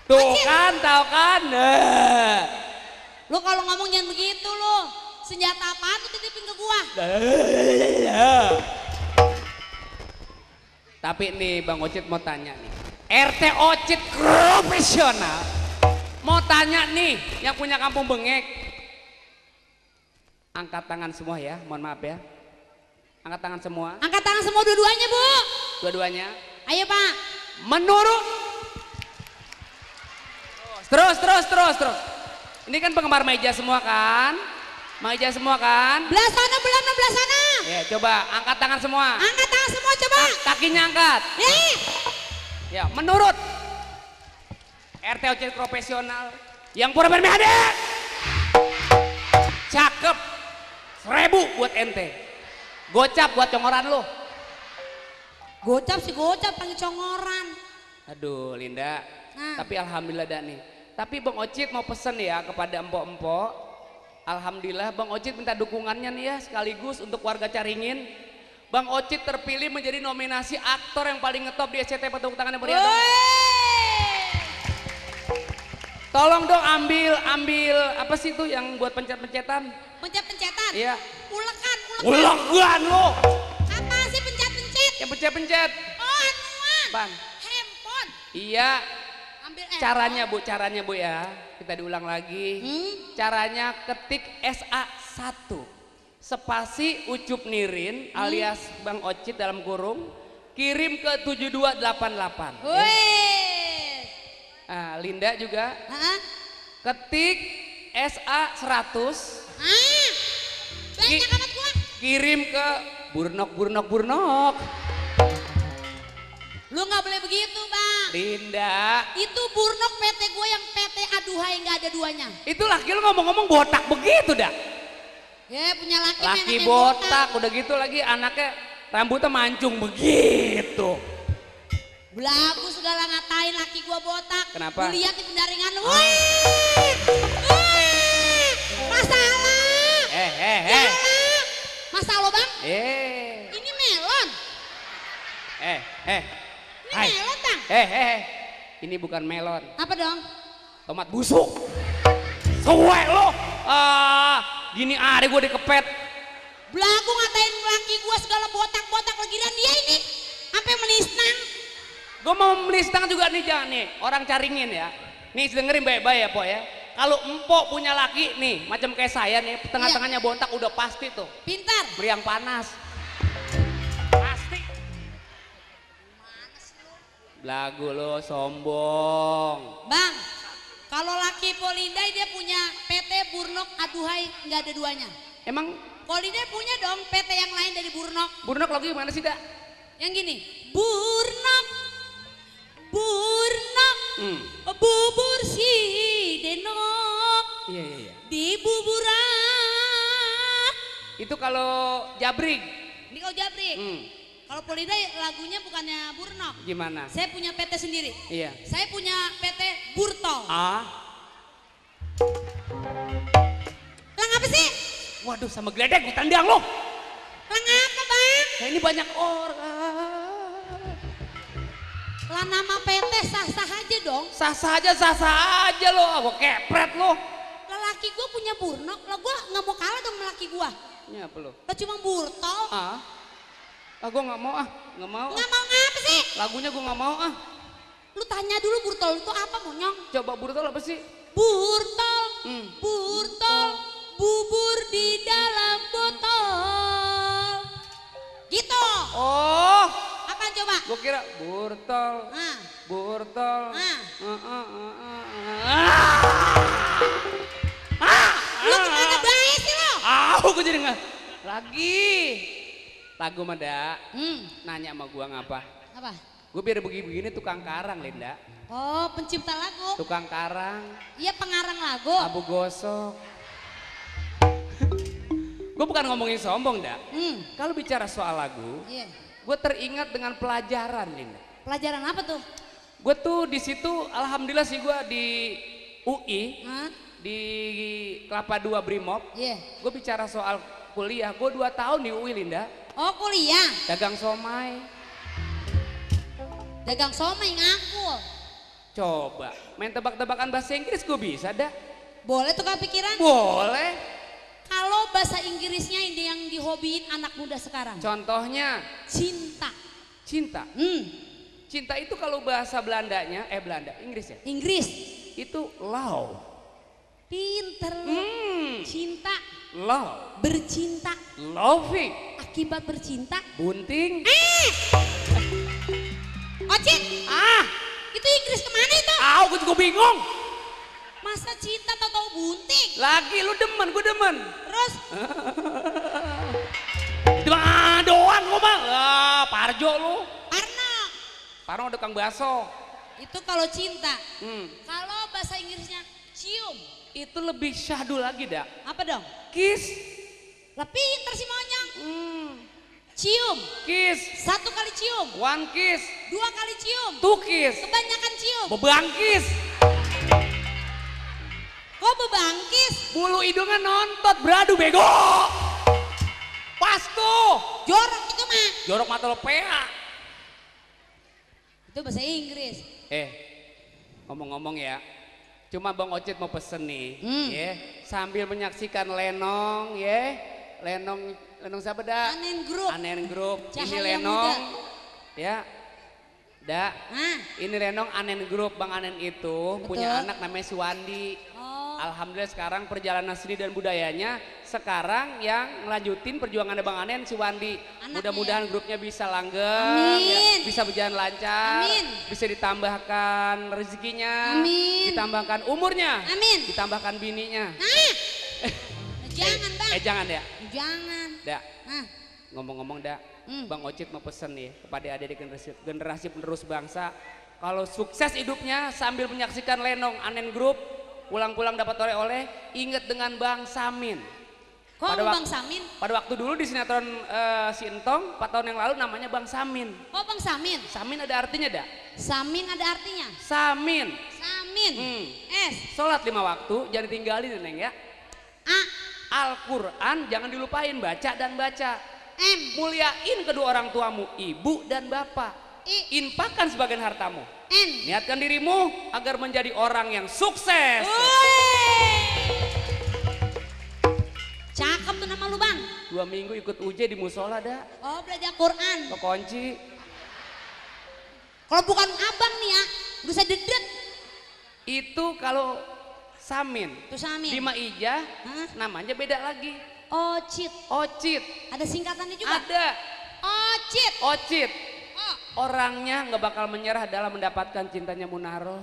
[SPEAKER 9] Tuh kan, tahu kan?
[SPEAKER 8] Lu kalau ngomong jangan begitu lu. Senjata apaan tuh titipin ke gua?
[SPEAKER 9] Tapi nih Bang Ocit mau tanya nih. RT Ocit profesional. Mau tanya nih yang punya kampung bengek. Angkat tangan semua ya, mohon maaf ya. Angkat tangan semua.
[SPEAKER 8] Angkat tangan semua dua-duanya Bu.
[SPEAKER 9] Dua-duanya.
[SPEAKER 8] Ayo Pak.
[SPEAKER 9] Menurut. Terus. Ini kan penggemar meja semua kan? Meja semua kan?
[SPEAKER 8] Belah sana, belah sana.
[SPEAKER 9] Ya coba angkat tangan semua.
[SPEAKER 8] Angkat tangan semua coba.
[SPEAKER 9] Kakinya angkat. Ya menurut RT Ocit profesional yang pura bermehadek. Cakep. 1000 buat ente. Gocap buat congoran lo.
[SPEAKER 8] Gocap sih gocap panggil congoran.
[SPEAKER 9] Aduh Linda. Tapi alhamdulillah dah nih. Tapi Bang Ocit mau pesen ya kepada empok-empok. Alhamdulillah Bang Ocit minta dukungannya nih ya sekaligus untuk warga Caringin. Bang Ocit terpilih menjadi nominasi aktor yang paling ngetop di SCTV. Tepuk tangannya meriah dong. Tolong dong ambil apa sih itu yang buat pencet-pencetan?
[SPEAKER 8] Pencet-pencetan?
[SPEAKER 9] Iya.
[SPEAKER 8] Ulekan
[SPEAKER 9] lo.
[SPEAKER 8] Apa sih pencet-pencet?
[SPEAKER 9] Yang pencet-pencet.
[SPEAKER 8] Oh anuan.
[SPEAKER 9] Bang.
[SPEAKER 8] Handphone.
[SPEAKER 9] Iya.
[SPEAKER 8] Ambil
[SPEAKER 9] Caranya Bu ya. Kita diulang lagi. Caranya ketik SA1. spasi Ucup Nirin alias Bang Ocit dalam kurung kirim ke 7288.
[SPEAKER 8] Wih.
[SPEAKER 9] Nah, Linda juga ketik SA 100.
[SPEAKER 8] Banyak amat gua.
[SPEAKER 9] Kirim ke Burnok.
[SPEAKER 8] Lu nggak boleh begitu, Bang.
[SPEAKER 9] Linda.
[SPEAKER 8] Itu Burnok PT gue yang PT aduhai nggak ada duanya.
[SPEAKER 9] Itu laki lu ngomong-ngomong botak begitu dah.
[SPEAKER 8] Ya punya laki
[SPEAKER 9] Laki botak, udah gitu lagi anaknya rambutnya mancung begitu.
[SPEAKER 8] Belagu segala ngatain laki gua botak.
[SPEAKER 9] Kenapa?
[SPEAKER 8] Lu lihat di pendaringan lu. Wih, masalah. Masalah Bang? Ini melon. Ini melon Bang.
[SPEAKER 9] Ini bukan melon.
[SPEAKER 8] Apa dong?
[SPEAKER 9] Tomat busuk. Suwe lo. Gini ada gue dikepet.
[SPEAKER 8] Belagu ngatain laki gua segala botak-botak lagi dan dia ini sampai menisnang.
[SPEAKER 9] Gue mau melistang juga nih jangan nih orang Caringin ya. Nih dengerin baik-baik ya Pok ya. Kalau empok punya laki nih macam kayak saya nih tengah-tengahnya bontak udah pasti tuh.
[SPEAKER 8] Pintar.
[SPEAKER 9] Meriang panas. Pasti. Belagu lo sombong.
[SPEAKER 8] Bang, kalau laki Polindai dia punya PT Burnok aduhai nggak ada duanya.
[SPEAKER 9] Emang
[SPEAKER 8] Polindai punya dong PT yang lain dari Burnok.
[SPEAKER 9] Burnok lagi gimana sih Dak?
[SPEAKER 8] Yang gini, Burnok, bubur si denok.
[SPEAKER 9] Iya.
[SPEAKER 8] Di buburan.
[SPEAKER 9] Itu kalau jabrik.
[SPEAKER 8] Ini kalau jabrik. Kalau Polindai lagunya bukannya Burnok.
[SPEAKER 9] Gimana?
[SPEAKER 8] Saya punya PT sendiri.
[SPEAKER 9] Iya.
[SPEAKER 8] Saya punya PT Burtol. Lang apa sih?
[SPEAKER 9] Waduh sama geledek ditendang lo.
[SPEAKER 8] Lang apa Bang?
[SPEAKER 9] Nah, ini banyak orang.
[SPEAKER 8] Lah nama PT sah-sah aja dong.
[SPEAKER 9] Sah-sah aja lo. Gue kepret lo.
[SPEAKER 8] Lah laki gue punya Burnok. Lah gue nggak mau kalah dong sama laki gue.
[SPEAKER 9] Ini apa lo?
[SPEAKER 8] Lah cuma Burtol.
[SPEAKER 9] Gue nggak mau nggak mau.
[SPEAKER 8] Nggak mau ngapa sih?
[SPEAKER 9] Lagunya gue nggak mau
[SPEAKER 8] Lu tanya dulu Burtol itu apa Monyong?
[SPEAKER 9] Coba Burtol apa sih?
[SPEAKER 8] Burtol, Burtol, bubur di dalam botol. Gitu.
[SPEAKER 9] Oh.
[SPEAKER 8] Apaan coba?
[SPEAKER 9] Gue kira Burtol. Burtol.
[SPEAKER 8] Lu gimana baik sih lo?
[SPEAKER 9] Gue jadi nggak. Lagi. Lagu Mada. Nanya sama gue ngapa?
[SPEAKER 8] Apa?
[SPEAKER 9] Gue biar begini-begini tukang karang Linda.
[SPEAKER 8] Oh pencipta lagu.
[SPEAKER 9] Tukang karang.
[SPEAKER 8] Iya pengarang lagu.
[SPEAKER 9] Abu gosok. Gue bukan ngomongin sombong dah. Kalau bicara soal lagu, gue teringat dengan pelajaran Linda.
[SPEAKER 8] Pelajaran apa tuh?
[SPEAKER 9] Gue tuh di situ, alhamdulillah sih gue di UI, di Kelapa 2 Brimob. Gue bicara soal kuliah, gue 2 tahun di UI Linda.
[SPEAKER 8] Oh kuliah?
[SPEAKER 9] Dagang somai.
[SPEAKER 8] Dagang somai ngaku.
[SPEAKER 9] Coba, main tebak-tebakan bahasa Inggris gue bisa dah.
[SPEAKER 8] Boleh tukang pikiran?
[SPEAKER 9] Boleh.
[SPEAKER 8] Kalau bahasa Inggrisnya ini yang dihobiin anak muda sekarang.
[SPEAKER 9] Contohnya?
[SPEAKER 8] Cinta.
[SPEAKER 9] Cinta? Cinta itu kalau bahasa Belandanya, Inggris ya?
[SPEAKER 8] Inggris.
[SPEAKER 9] Itu love.
[SPEAKER 8] Pinter. Cinta.
[SPEAKER 9] Love.
[SPEAKER 8] Bercinta.
[SPEAKER 9] Loving.
[SPEAKER 8] Akibat bercinta.
[SPEAKER 9] Bunting.
[SPEAKER 8] Ocit. Itu Inggris kemana itu?
[SPEAKER 9] Gue juga bingung.
[SPEAKER 8] Masa cinta atau bunting?
[SPEAKER 9] Lagi lu demen, gue demen.
[SPEAKER 8] Terus?
[SPEAKER 9] Doan gue bang. Parjo lu.
[SPEAKER 8] Parno
[SPEAKER 9] udah kang baso.
[SPEAKER 8] Itu kalau cinta. Kalau bahasa Inggrisnya cium.
[SPEAKER 9] Itu lebih syahdu lagi dah.
[SPEAKER 8] Apa dong?
[SPEAKER 9] Kiss.
[SPEAKER 8] Lah pinter si Monyong. Cium.
[SPEAKER 9] Kiss.
[SPEAKER 8] 1 kali cium.
[SPEAKER 9] 1 kiss.
[SPEAKER 8] 2 kali cium.
[SPEAKER 9] 2 kiss.
[SPEAKER 8] Kebanyakan cium.
[SPEAKER 9] Bebangkis.
[SPEAKER 8] Kok bebangkis?
[SPEAKER 9] Bulu hidungnya nontot beradu bego. Pas tuh.
[SPEAKER 8] Jorok itu mah.
[SPEAKER 9] Jorok mata lo PA.
[SPEAKER 8] Itu bahasa Inggris.
[SPEAKER 9] Ngomong-ngomong ya. Cuma Bang Ocit mau pesen nih, sambil menyaksikan Lenong, Lenong siapa dah? Anen Group. Ini Lenong, ya, ini Lenong Anen Group. Bang Anen itu punya anak namanya Suwandi. Alhamdulillah sekarang perjalanan seni dan budayanya sekarang yang ngelanjutin perjuangan Bang Anen si Wandi. Mudah-mudahan grupnya bisa langgeng, ya, bisa berjalan lancar, bisa ditambahkan rezekinya, ditambahkan umurnya, ditambahkan bininya.
[SPEAKER 8] Jangan Bang.
[SPEAKER 9] Jangan ya.
[SPEAKER 8] Jangan.
[SPEAKER 9] Dak. Ngomong-ngomong Dak, Bang Ocit mau pesen nih kepada adik-adik generasi penerus bangsa. Kalau sukses hidupnya sambil menyaksikan Lenong Anen Group, pulang-pulang dapat oleh-oleh, ingat dengan Bang Samin.
[SPEAKER 8] Kok Bang Samin?
[SPEAKER 9] Pada waktu dulu di sinetron si Entong 4 tahun yang lalu namanya Bang Samin.
[SPEAKER 8] Oh Bang Samin?
[SPEAKER 9] Samin ada artinya Dak?
[SPEAKER 8] Samin ada artinya?
[SPEAKER 9] Samin.
[SPEAKER 8] Samin.
[SPEAKER 9] Sholat 5 waktu jangan ditinggalin Neng ya. Al-Quran jangan dilupain, baca dan baca. Muliain kedua orang tuamu, ibu dan bapak. Infakkan sebagian hartamu. Niatkan dirimu agar menjadi orang yang sukses.
[SPEAKER 8] Cakep tuh nama lu Bang.
[SPEAKER 9] 2 minggu ikut uji di musola dah.
[SPEAKER 8] Oh belajar Quran.
[SPEAKER 9] Kekunci.
[SPEAKER 8] Kalau bukan abang nih ya, udah saya dedet.
[SPEAKER 9] Itu kalau Samin.
[SPEAKER 8] Itu Samin.
[SPEAKER 9] Di Maijah namanya beda lagi.
[SPEAKER 8] Ocit.
[SPEAKER 9] Ocit.
[SPEAKER 8] Ada singkatannya juga?
[SPEAKER 9] Ada.
[SPEAKER 8] Ocit.
[SPEAKER 9] Ocit. Orangnya nggak bakal menyerah dalam mendapatkan cintanya Munaro.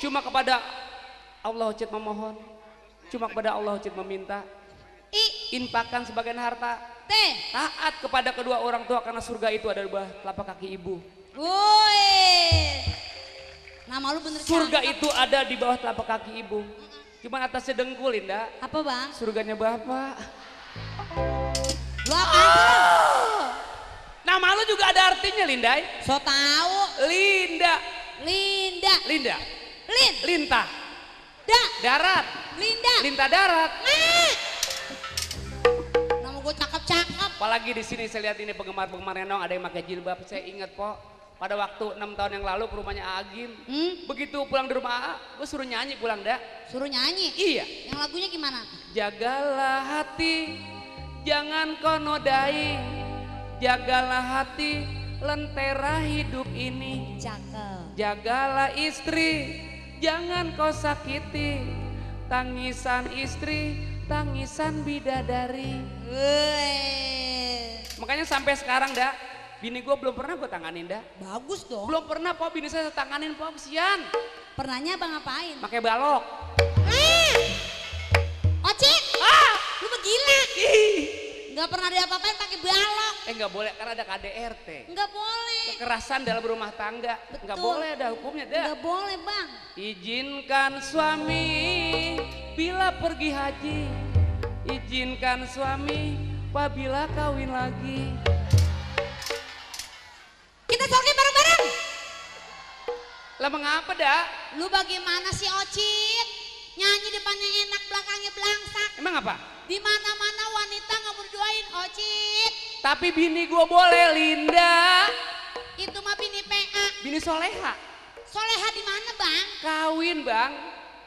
[SPEAKER 9] Cuma kepada Allah Ocit memohon. Cuma kepada Allah Ocit meminta. Infakkan sebagian harta. Taat kepada kedua orang tua karena surga itu ada di bawah telapak kaki ibu.
[SPEAKER 8] Nama lu bener
[SPEAKER 9] surga cakep. Itu ada di bawah telapak kaki ibu. Cuman atasnya dengkul Linda.
[SPEAKER 8] Apa Bang?
[SPEAKER 9] Surganya Bapak.
[SPEAKER 8] Lu apa?
[SPEAKER 9] Nama lu juga ada artinya Lindai.
[SPEAKER 8] So tahu.
[SPEAKER 9] Linda.
[SPEAKER 8] Linda.
[SPEAKER 9] Linda.
[SPEAKER 8] Lin.
[SPEAKER 9] Linta. Darat.
[SPEAKER 8] Linda.
[SPEAKER 9] Linta darat.
[SPEAKER 8] Nama gue cakep-cakep.
[SPEAKER 9] Apalagi di sini saya lihat ini penggemar-penggemar Nenong ada yang pakai jilbab. Saya ingat po, pada waktu 6 tahun yang lalu ke rumahnya Agim. Begitu pulang di rumah A, gue suruh nyanyi pulang dah.
[SPEAKER 8] Suruh nyanyi?
[SPEAKER 9] Iya.
[SPEAKER 8] Yang lagunya gimana?
[SPEAKER 9] Jagalah hati, jangan kau nodai. Jagalah hati, lentera hidup ini.
[SPEAKER 8] Cakep.
[SPEAKER 9] Jagalah istri, jangan kau sakiti. Tangisan istri, tangisan bidadari. Makanya sampai sekarang dah, bini gue belum pernah gue tanganin dah.
[SPEAKER 8] Bagus dong.
[SPEAKER 9] Belum pernah po bini saya tanganin po, kesian.
[SPEAKER 8] Pernahnya Bang ngapain?
[SPEAKER 9] Pakai balok.
[SPEAKER 8] Ocit, lu begila. Nggak pernah diapa-apain pakai balok.
[SPEAKER 9] Nggak boleh karena ada KDRT.
[SPEAKER 8] Nggak boleh.
[SPEAKER 9] Kekerasan dalam rumah tangga. Nggak boleh, ada hukumnya dah.
[SPEAKER 8] Nggak boleh Bang.
[SPEAKER 9] Izinkan suami bila pergi haji. Izinkan suami apabila kawin lagi.
[SPEAKER 8] Kita sokin bareng-bareng.
[SPEAKER 9] Lah mengapa dah?
[SPEAKER 8] Lu bagaimana sih Ocit? Nyanyi depannya enak, belakangnya belangsak.
[SPEAKER 9] Emang apa?
[SPEAKER 8] Di mana-mana wanita nggak mau doain Ocit.
[SPEAKER 9] Tapi bini gue boleh Linda.
[SPEAKER 8] Itu mah bini PA.
[SPEAKER 9] Bini soleha.
[SPEAKER 8] Soleha di mana Bang?
[SPEAKER 9] Kawin Bang.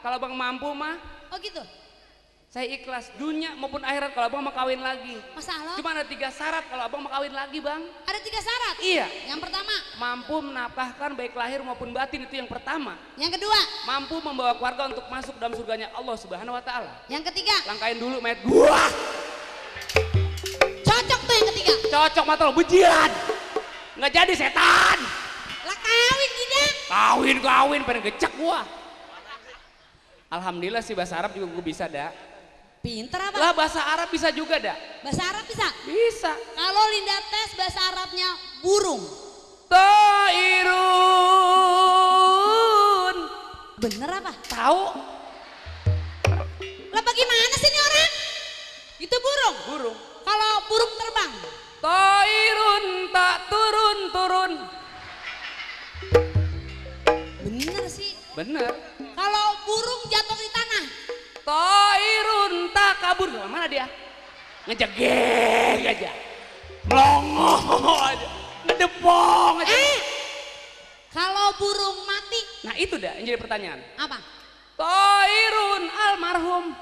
[SPEAKER 9] Kalau Bang mampu mah.
[SPEAKER 8] Oh gitu.
[SPEAKER 9] Saya ikhlas dunia maupun akhirat kalau Abang mau kawin lagi.
[SPEAKER 8] Masalah?
[SPEAKER 9] Cuma ada 3 syarat kalau Abang mau kawin lagi Bang.
[SPEAKER 8] Ada 3 syarat?
[SPEAKER 9] Iya.
[SPEAKER 8] Yang pertama?
[SPEAKER 9] Mampu menafkahkan baik lahir maupun batin, itu yang pertama.
[SPEAKER 8] Yang kedua?
[SPEAKER 9] Mampu membawa keluarga untuk masuk dalam surganya Allah Subhanahu Wa Taala.
[SPEAKER 8] Yang ketiga?
[SPEAKER 9] Langkain dulu mayat gua.
[SPEAKER 8] Cocok tuh yang ketiga?
[SPEAKER 9] Cocok mata lo, bujian. Nggak jadi setan.
[SPEAKER 8] Lah kawin tidak?
[SPEAKER 9] Kawin, pengen gecek gua. Alhamdulillah sih bahasa Arab juga gua bisa dah.
[SPEAKER 8] Pinter apa?
[SPEAKER 9] Lah bahasa Arab bisa juga dah.
[SPEAKER 8] Bahasa Arab bisa?
[SPEAKER 9] Bisa.
[SPEAKER 8] Kalau Linda tes bahasa Arabnya burung.
[SPEAKER 9] Toirun.
[SPEAKER 8] Bener apa?
[SPEAKER 9] Tahu?
[SPEAKER 8] Lah bagaimana sih ini orang? Itu burung?
[SPEAKER 9] Burung.
[SPEAKER 8] Kalau burung terbang?
[SPEAKER 9] Toirun tak turun-turun.
[SPEAKER 8] Bener sih.
[SPEAKER 9] Bener.
[SPEAKER 8] Kalau burung jatuh di tanah?
[SPEAKER 9] Toirun tak kabur. Mana dia? Ngejegek aja. Melongo aja. Ngedepong aja.
[SPEAKER 8] Kalau burung mati?
[SPEAKER 9] Nah itu dah yang jadi pertanyaan.
[SPEAKER 8] Apa?
[SPEAKER 9] Toirun almarhum.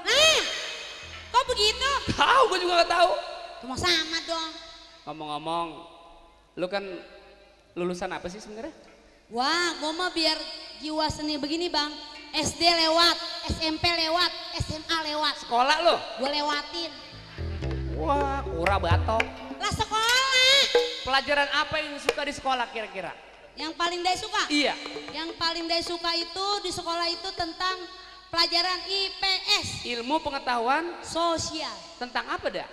[SPEAKER 8] Kok begitu?
[SPEAKER 9] Tahu, gue juga gak tahu.
[SPEAKER 8] Cuma sama dong.
[SPEAKER 9] Ngomong-ngomong, lu kan lulusan apa sih sebenarnya?
[SPEAKER 8] Wah, gue mah biar jiwa seni begini Bang, SD lewat, SMP lewat, SMA lewat.
[SPEAKER 9] Sekolah lo?
[SPEAKER 8] Gue lewatin.
[SPEAKER 9] Wah, kura batok.
[SPEAKER 8] Lah sekolah.
[SPEAKER 9] Pelajaran apa yang suka di sekolah kira-kira?
[SPEAKER 8] Yang paling Dai suka?
[SPEAKER 9] Iya.
[SPEAKER 8] Yang paling Dai suka itu di sekolah itu tentang pelajaran IPS.
[SPEAKER 9] Ilmu pengetahuan
[SPEAKER 8] sosial.
[SPEAKER 9] Tentang apa dah?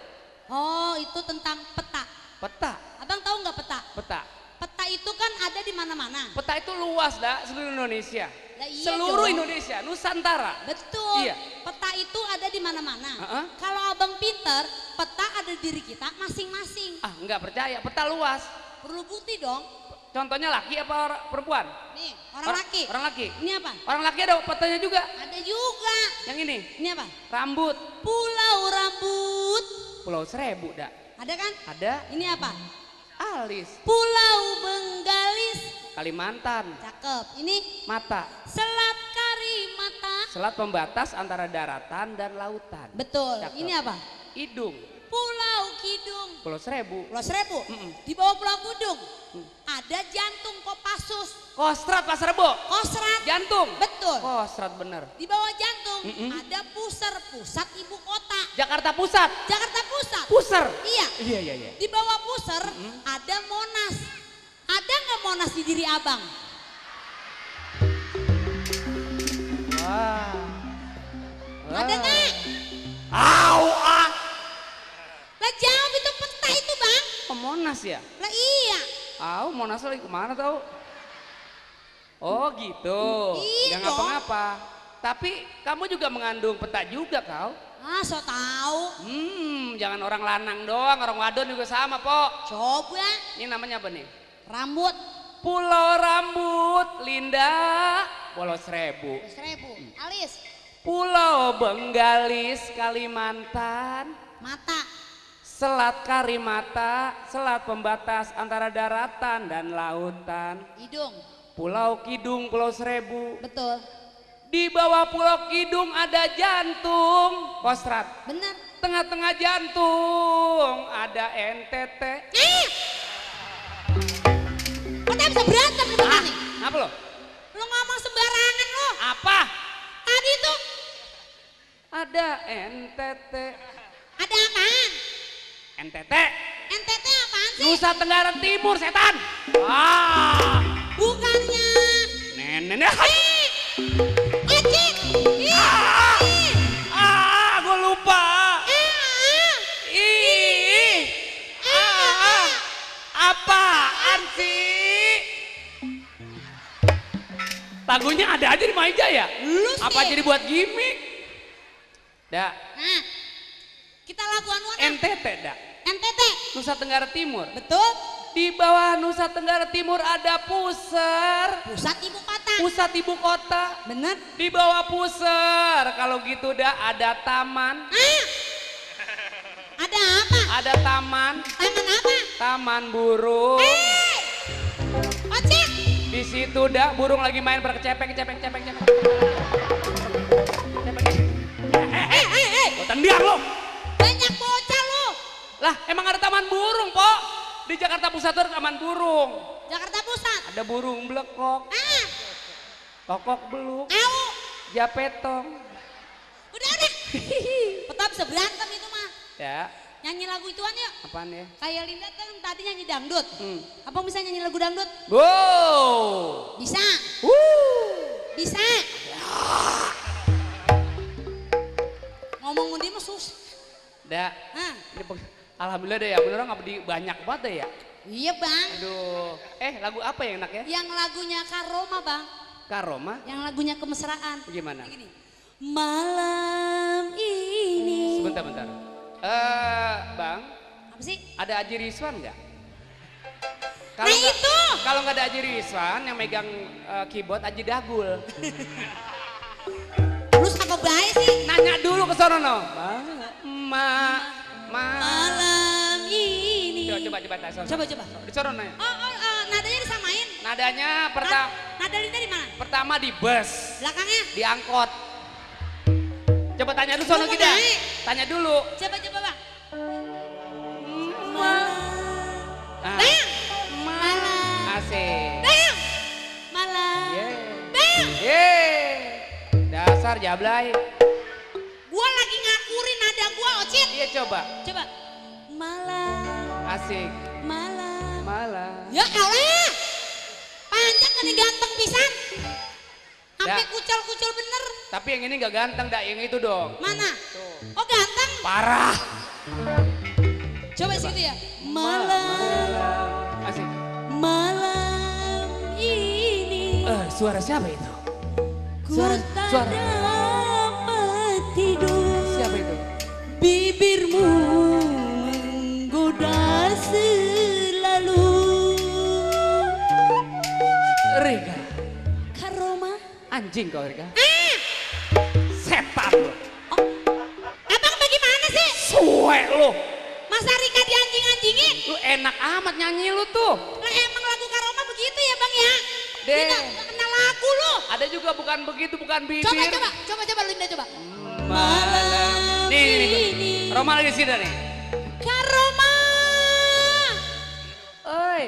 [SPEAKER 8] Oh, itu tentang peta.
[SPEAKER 9] Peta.
[SPEAKER 8] Abang tahu nggak peta?
[SPEAKER 9] Peta.
[SPEAKER 8] Peta itu kan ada di mana-mana.
[SPEAKER 9] Peta itu luas dah, seluruh Indonesia.
[SPEAKER 8] Lah, iya
[SPEAKER 9] seluruh
[SPEAKER 8] dong.
[SPEAKER 9] Indonesia, Nusantara.
[SPEAKER 8] Betul.
[SPEAKER 9] Iya.
[SPEAKER 8] Peta itu ada di mana-mana. Kalau abang pinter, peta ada di diri kita masing-masing.
[SPEAKER 9] Ah, nggak percaya, peta luas.
[SPEAKER 8] Perlu bukti dong.
[SPEAKER 9] Contohnya laki apa perempuan?
[SPEAKER 8] Nih, orang laki.
[SPEAKER 9] Orang laki.
[SPEAKER 8] Ini apa?
[SPEAKER 9] Orang laki ada petanya juga.
[SPEAKER 8] Ada juga.
[SPEAKER 9] Yang ini?
[SPEAKER 8] Ini apa?
[SPEAKER 9] Rambut.
[SPEAKER 8] Pulau Rambut.
[SPEAKER 9] Pulau Seribu dak.
[SPEAKER 8] Ada kan?
[SPEAKER 9] Ada.
[SPEAKER 8] Ini apa?
[SPEAKER 9] Alis.
[SPEAKER 8] Pulau Benggalis.
[SPEAKER 9] Kalimantan.
[SPEAKER 8] Cakep. Ini
[SPEAKER 9] mata.
[SPEAKER 8] Selat Karimata.
[SPEAKER 9] Selat pembatas antara daratan dan lautan.
[SPEAKER 8] Betul.
[SPEAKER 9] Cakep.
[SPEAKER 8] Ini apa?
[SPEAKER 9] Hidung.
[SPEAKER 8] Pulau Kidung.
[SPEAKER 9] Pulau Seribu.
[SPEAKER 8] Pulau Seribu. Di bawah Pulau Kidung ada jantung Kopassus.
[SPEAKER 9] Kostrat Pak Serbo.
[SPEAKER 8] Kostrat.
[SPEAKER 9] Jantung.
[SPEAKER 8] Betul.
[SPEAKER 9] Kostrat bener.
[SPEAKER 8] Di bawah jantung ada Puser, pusat ibu kota.
[SPEAKER 9] Jakarta Pusat.
[SPEAKER 8] Jakarta Pusat.
[SPEAKER 9] Puser.
[SPEAKER 8] Iya.
[SPEAKER 9] Iya.
[SPEAKER 8] Di bawah Puser ada Monas. Ada nggak Monas di diri abang?
[SPEAKER 9] Wah.
[SPEAKER 8] Ada nggak?
[SPEAKER 9] Au ah.
[SPEAKER 8] Lah jawab itu peta itu bang.
[SPEAKER 9] Oh, Monas ya?
[SPEAKER 8] Lah iya.
[SPEAKER 9] Au, Monas lagi kemana tau? Oh gitu.
[SPEAKER 8] Iya
[SPEAKER 9] Gak ngapa-ngapa. Tapi kamu juga mengandung peta juga kau.
[SPEAKER 8] Ah, so tahu.
[SPEAKER 9] Jangan orang lanang doang, orang wadon juga sama, Pok.
[SPEAKER 8] Coba.
[SPEAKER 9] Ini namanya apa nih?
[SPEAKER 8] Rambut.
[SPEAKER 9] Pulau Rambut, Linda. Pulau Seribu.
[SPEAKER 8] Seribu. Alis.
[SPEAKER 9] Pulau Benggalis, Kalimantan.
[SPEAKER 8] Mata.
[SPEAKER 9] Selat Karimata, selat pembatas antara daratan dan lautan.
[SPEAKER 8] Hidung.
[SPEAKER 9] Pulau Kidung, Pulau Seribu.
[SPEAKER 8] Betul.
[SPEAKER 9] Di bawah Pulau Kidung ada jantung, Kostrat.
[SPEAKER 8] Bener.
[SPEAKER 9] Tengah-tengah jantung ada NTT.
[SPEAKER 8] Kok tak bisa berantem nih Bang nih?
[SPEAKER 9] Apa lo?
[SPEAKER 8] Lo ngomong sembarangan lo.
[SPEAKER 9] Apa?
[SPEAKER 8] Tadi itu
[SPEAKER 9] ada NTT.
[SPEAKER 8] ada apaan?
[SPEAKER 9] NTT.
[SPEAKER 8] NTT apaan sih?
[SPEAKER 9] Nusa Tenggara Timur, setan. Ah.
[SPEAKER 8] Bukannya.
[SPEAKER 9] Nenek.
[SPEAKER 8] Acik.
[SPEAKER 9] Gue lupa. Apaan sih? Lagunya ada aja di meja ya? Apa jadi buat gimmick? Dak.
[SPEAKER 8] Nah, kita lagu anuan.
[SPEAKER 9] NTT dak.
[SPEAKER 8] NTT.
[SPEAKER 9] Nusa Tenggara Timur.
[SPEAKER 8] Betul.
[SPEAKER 9] Di bawah Nusa Tenggara Timur ada Puser.
[SPEAKER 8] Pusat ibu kota.
[SPEAKER 9] Pusat ibu kota.
[SPEAKER 8] Bener.
[SPEAKER 9] Di bawah Puser. Kalau gitu dah ada taman.
[SPEAKER 8] Ada apa?
[SPEAKER 9] Ada taman.
[SPEAKER 8] Taman apa?
[SPEAKER 9] Taman burung.
[SPEAKER 8] Ocek.
[SPEAKER 9] Di situ dah burung lagi main berkecepek. Tendiang lo.
[SPEAKER 8] Banyak bocah lo.
[SPEAKER 9] Lah emang ada taman burung, Pok. Di Jakarta Pusat ada taman burung.
[SPEAKER 8] Jakarta Pusat.
[SPEAKER 9] Ada burung blekok. Kokok beluk.
[SPEAKER 8] Au.
[SPEAKER 9] Japetong.
[SPEAKER 8] Udah. Peta bisa berantem itu mah.
[SPEAKER 9] Ya.
[SPEAKER 8] Nyanyi lagu ituan yuk.
[SPEAKER 9] Apaan ya?
[SPEAKER 8] Kayak Linda kan tadi nyanyi dangdut. Abang bisa nyanyi lagu dangdut?
[SPEAKER 9] Wow.
[SPEAKER 8] Bisa. Bisa. Ngomong mundi mah susah.
[SPEAKER 9] Dah. Alhamdulillah deh ya, beneran nggak banyak banget deh ya.
[SPEAKER 8] Iya bang.
[SPEAKER 9] Aduh. Lagu apa yang enak ya?
[SPEAKER 8] Yang lagunya Karoma bang.
[SPEAKER 9] Karoma?
[SPEAKER 8] Yang lagunya Kemesraan.
[SPEAKER 9] Gimana?
[SPEAKER 8] Gini. Malam ini.
[SPEAKER 9] Sebentar. Bang.
[SPEAKER 8] Apa sih?
[SPEAKER 9] Ada Aji Rizwan nggak?
[SPEAKER 8] Nah itu.
[SPEAKER 9] Kalau nggak ada Aji Rizwan yang megang keyboard Aji Dagul.
[SPEAKER 8] Terus apa baik sih?
[SPEAKER 9] Nanya dulu ke sono no.
[SPEAKER 8] Malam ini.
[SPEAKER 9] Coba.
[SPEAKER 8] Coba.
[SPEAKER 9] Di sono nanya.
[SPEAKER 8] Nadanya disamain.
[SPEAKER 9] Nadanya pertama.
[SPEAKER 8] Nada Linda di mana?
[SPEAKER 9] Pertama di bus.
[SPEAKER 8] Belakangnya?
[SPEAKER 9] Di angkot. Coba tanya dulu sono kita. Tanya dulu.
[SPEAKER 8] Coba bang.
[SPEAKER 9] Asik.
[SPEAKER 8] Malam.
[SPEAKER 9] Yeah. dasar jablay.
[SPEAKER 8] Gua lagi ngakurin nada gua, Ocit.
[SPEAKER 9] Iya coba.
[SPEAKER 8] Coba. Malam.
[SPEAKER 9] Asik.
[SPEAKER 8] Malam.
[SPEAKER 9] Malam.
[SPEAKER 8] Ya Allah. Panjang kan ganteng pisan. Sampai
[SPEAKER 9] Ya.
[SPEAKER 8] kucel-kucel bener.
[SPEAKER 9] Tapi yang ini nggak ganteng, dak, yang itu dong.
[SPEAKER 8] Mana? Oh ganteng.
[SPEAKER 9] Parah.
[SPEAKER 8] Coba situ ya. Malam.
[SPEAKER 9] Asik.
[SPEAKER 8] Malam ini.
[SPEAKER 9] Suara siapa itu?
[SPEAKER 8] Ku tak dapat tidur.
[SPEAKER 9] Siapa itu?
[SPEAKER 8] Bibirmu menggoda selalu.
[SPEAKER 9] Rika.
[SPEAKER 8] Kak Roma.
[SPEAKER 9] Anjing kau Rika.
[SPEAKER 8] Ah!
[SPEAKER 9] Setan lo.
[SPEAKER 8] Abang bagaimana sih?
[SPEAKER 9] Suwe lo.
[SPEAKER 8] Masa Rika dianjing-anjingin?
[SPEAKER 9] Lu enak amat nyanyi lu tuh.
[SPEAKER 8] Lah emang lagu Kak Roma begitu ya bang ya?
[SPEAKER 9] Deh.
[SPEAKER 8] Tidak kenal lagu lu.
[SPEAKER 9] Ada juga bukan begitu, bukan bibir.
[SPEAKER 8] Coba Linda coba.
[SPEAKER 9] Malam. Nih. Roma lagi sini nih.
[SPEAKER 8] Kak Roma.
[SPEAKER 9] Oi.